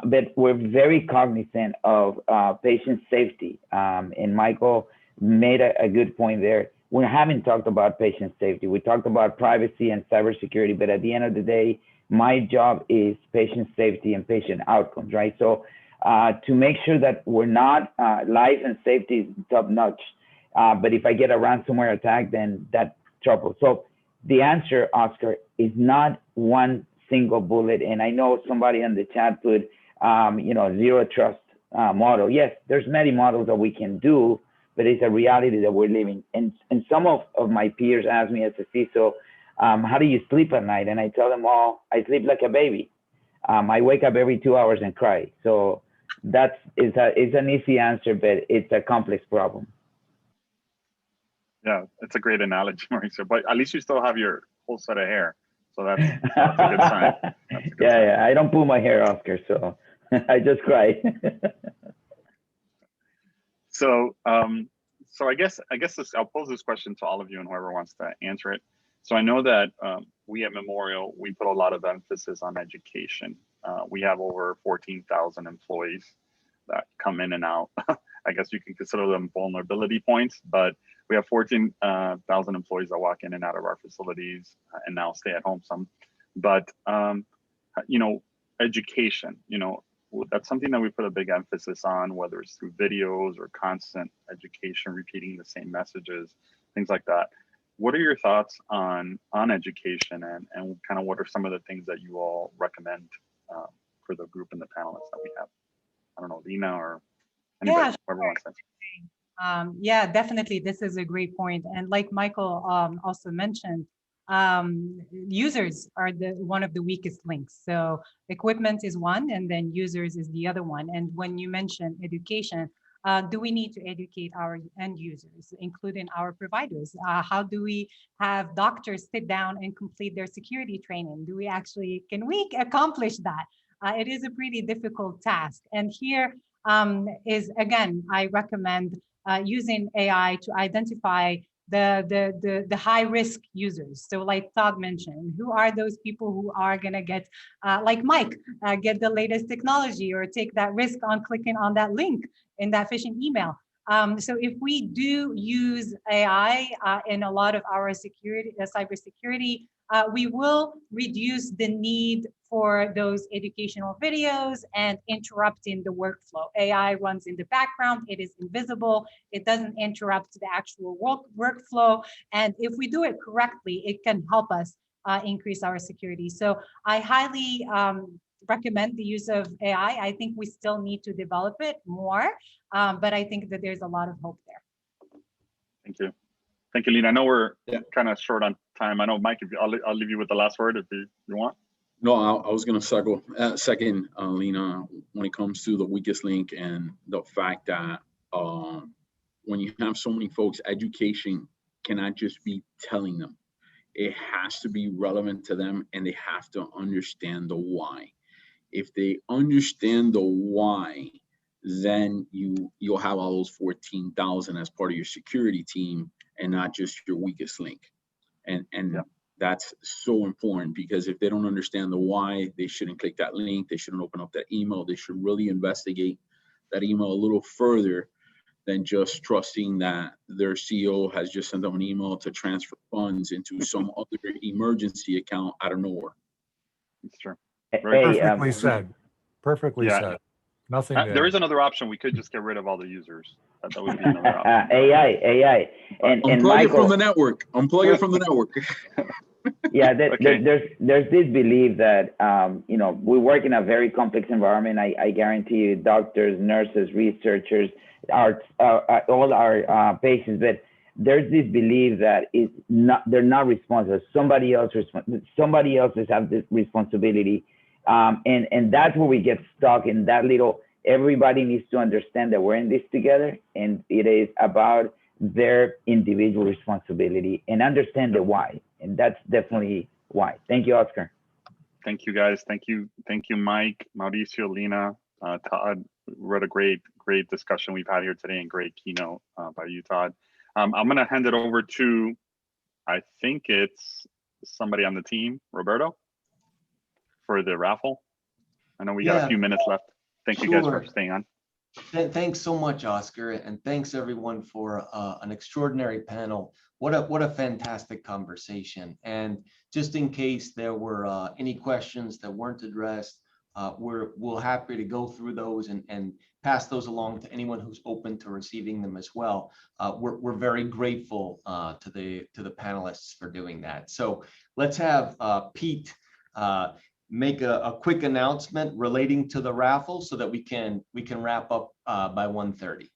but we're very cognizant of patient safety. And Michael made a good point there. We haven't talked about patient safety. We talked about privacy and cybersecurity, but at the end of the day, my job is patient safety and patient outcomes, right? So to make sure that we're not, life and safety is top notch. But if I get a ransomware attack, then that's trouble. So the answer, Oscar, is not one single bullet. And I know somebody in the chat put, you know, zero trust model. Yes, there's many models that we can do, but it's a reality that we're living. And some of my peers ask me as a CISO, how do you sleep at night? And I tell them, all, I sleep like a baby. I wake up every 2 hours and cry. So it's an easy answer, but it's a complex problem. Yeah, it's a great analogy, Mauricio. But at least you still have your whole set of hair, so that's a good sign. Yeah, I don't pull my hair, Oscar, so I just cry. So, so I guess I'll pose this question to all of you and whoever wants to answer it. So I know that we at Memorial, we put a lot of emphasis on education. We have over 14,000 employees that come in and out. I guess you can consider them vulnerability points, but we have 14,000 employees that walk in and out of our facilities and now stay at home some. But, you know, education, you know, that's something that we put a big emphasis on, whether it's through videos or constant education, repeating the same messages, things like that. What are your thoughts on education and kind of what are some of the things that you all recommend for the group and the panelists that we have? I don't know, Lina or anybody, whoever wants to. Yeah, definitely. This is a great point. And like Michael also mentioned, users are one of the weakest links. So equipment is one, and then users is the other one. And when you mention education, do we need to educate our end users, including our providers? How do we have doctors sit down and complete their security training? Can we accomplish that? It is a pretty difficult task. And here is, again, I recommend using AI to identify the high risk users. So like Todd mentioned, who are those people who are gonna get, like Mike, get the latest technology or take that risk on clicking on that link in that phishing email. So if we do use AI in a lot of our cybersecurity, we will reduce the need for those educational videos and interrupting the workflow. AI runs in the background, it is invisible, it doesn't interrupt the actual workflow. And if we do it correctly, it can help us increase our security. So I highly recommend the use of AI. I think we still need to develop it more, but I think that there's a lot of hope there. Thank you. Thank you, Lina. I know we're kind of short on time. I know, Mike, I'll leave you with the last word if you want. No, I was going to second Lina when it comes to the weakest link and the fact that when you have so many folks, education cannot just be telling them. It has to be relevant to them, and they have to understand the why. If they understand the why, then you'll have all those 14,000 as part of your security team and not just your weakest link. And that's so important, because if they don't understand the why, they shouldn't click that link. They shouldn't open up that email. They should really investigate that email a little further than just trusting that their CEO has just sent them an email to transfer funds into some other emergency account out of nowhere. It's true. Perfectly said. Perfectly said. Nothing. There is another option. We could just get rid of all the users. That would be another option. AI. And Unplug Michael, it from the network. Unplug it from the network. yeah, Okay. there's this belief that we work in a very complex environment. I guarantee you, doctors, nurses, researchers, all our patients, but there's this belief that they're not responsible. Somebody else has this responsibility, and that's where we get stuck in that little. Everybody needs to understand that we're in this together, and it is about their individual responsibility and understand the why. And that's definitely why. Thank you, Oscar. Thank you, guys. Thank you, Mike, Mauricio, Lina, Todd. What a great discussion we've had here today, and great keynote by you, Todd. I'm going to hand it over to, I think it's somebody on the team, Roberto, for the raffle. I know we got a few minutes left. Thank you guys for staying on. Thanks so much, Oscar, and thanks everyone for an extraordinary panel. What a fantastic conversation. And just in case there were any questions that weren't addressed, we'll happy to go through those and pass those along to anyone who's open to receiving them as well. We're very grateful to the panelists for doing that. So let's have Pete make a quick announcement relating to the raffle so that we can wrap up by 1:30.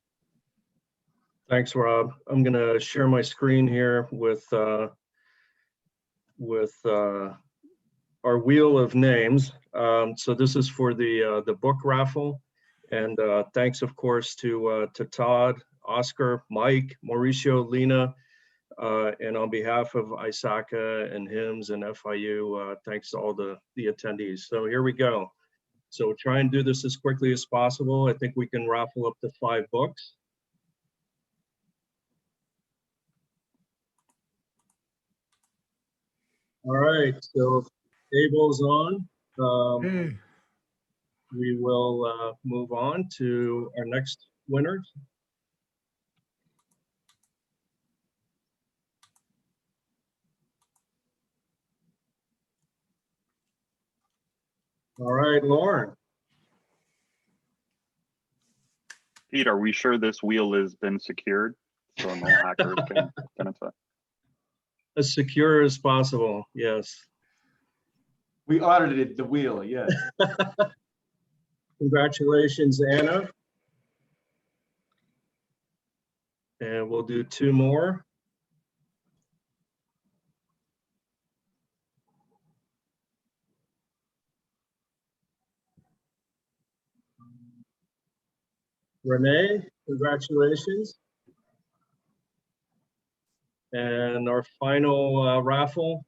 Thanks, Rob. I'm going to share my screen here with our wheel of names. So this is for the book raffle, and thanks, of course, to Todd, Oscar, Mike, Mauricio, Lina, and on behalf of ISACA and HIMSS and FIU, thanks to all the attendees. So here we go. So we'll try and do this as quickly as possible. I think we can raffle up to 5 books. All right, so table's on. We will move on to our next winners. All right, Lauren. Pete, are we sure this wheel has been secured so no hackers can get into it? As secure as possible, yes. We audited the wheel, yes. Congratulations, Anna. And we'll do 2 more. Renee, congratulations. And our final raffle.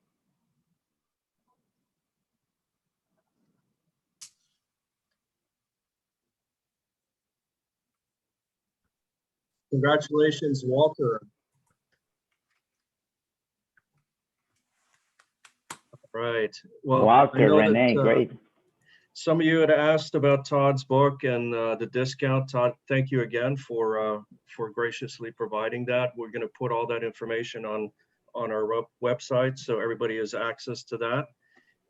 Congratulations, Walter. Right. Well, Walter, Renee, great. Some of you had asked about Todd's book and the discount. Todd, thank you again for graciously providing that. We're going to put all that information on our website so everybody has access to that.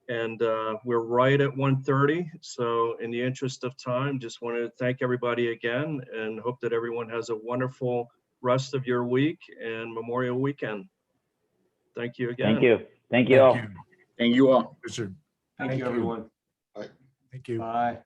And we're right at 1:30. So in the interest of time, just wanted to thank everybody again and hope that everyone has a wonderful rest of your week and Memorial Weekend. Thank you again. Thank you. Thank you all. Thank you all. Thank you, everyone. Thank you. Bye.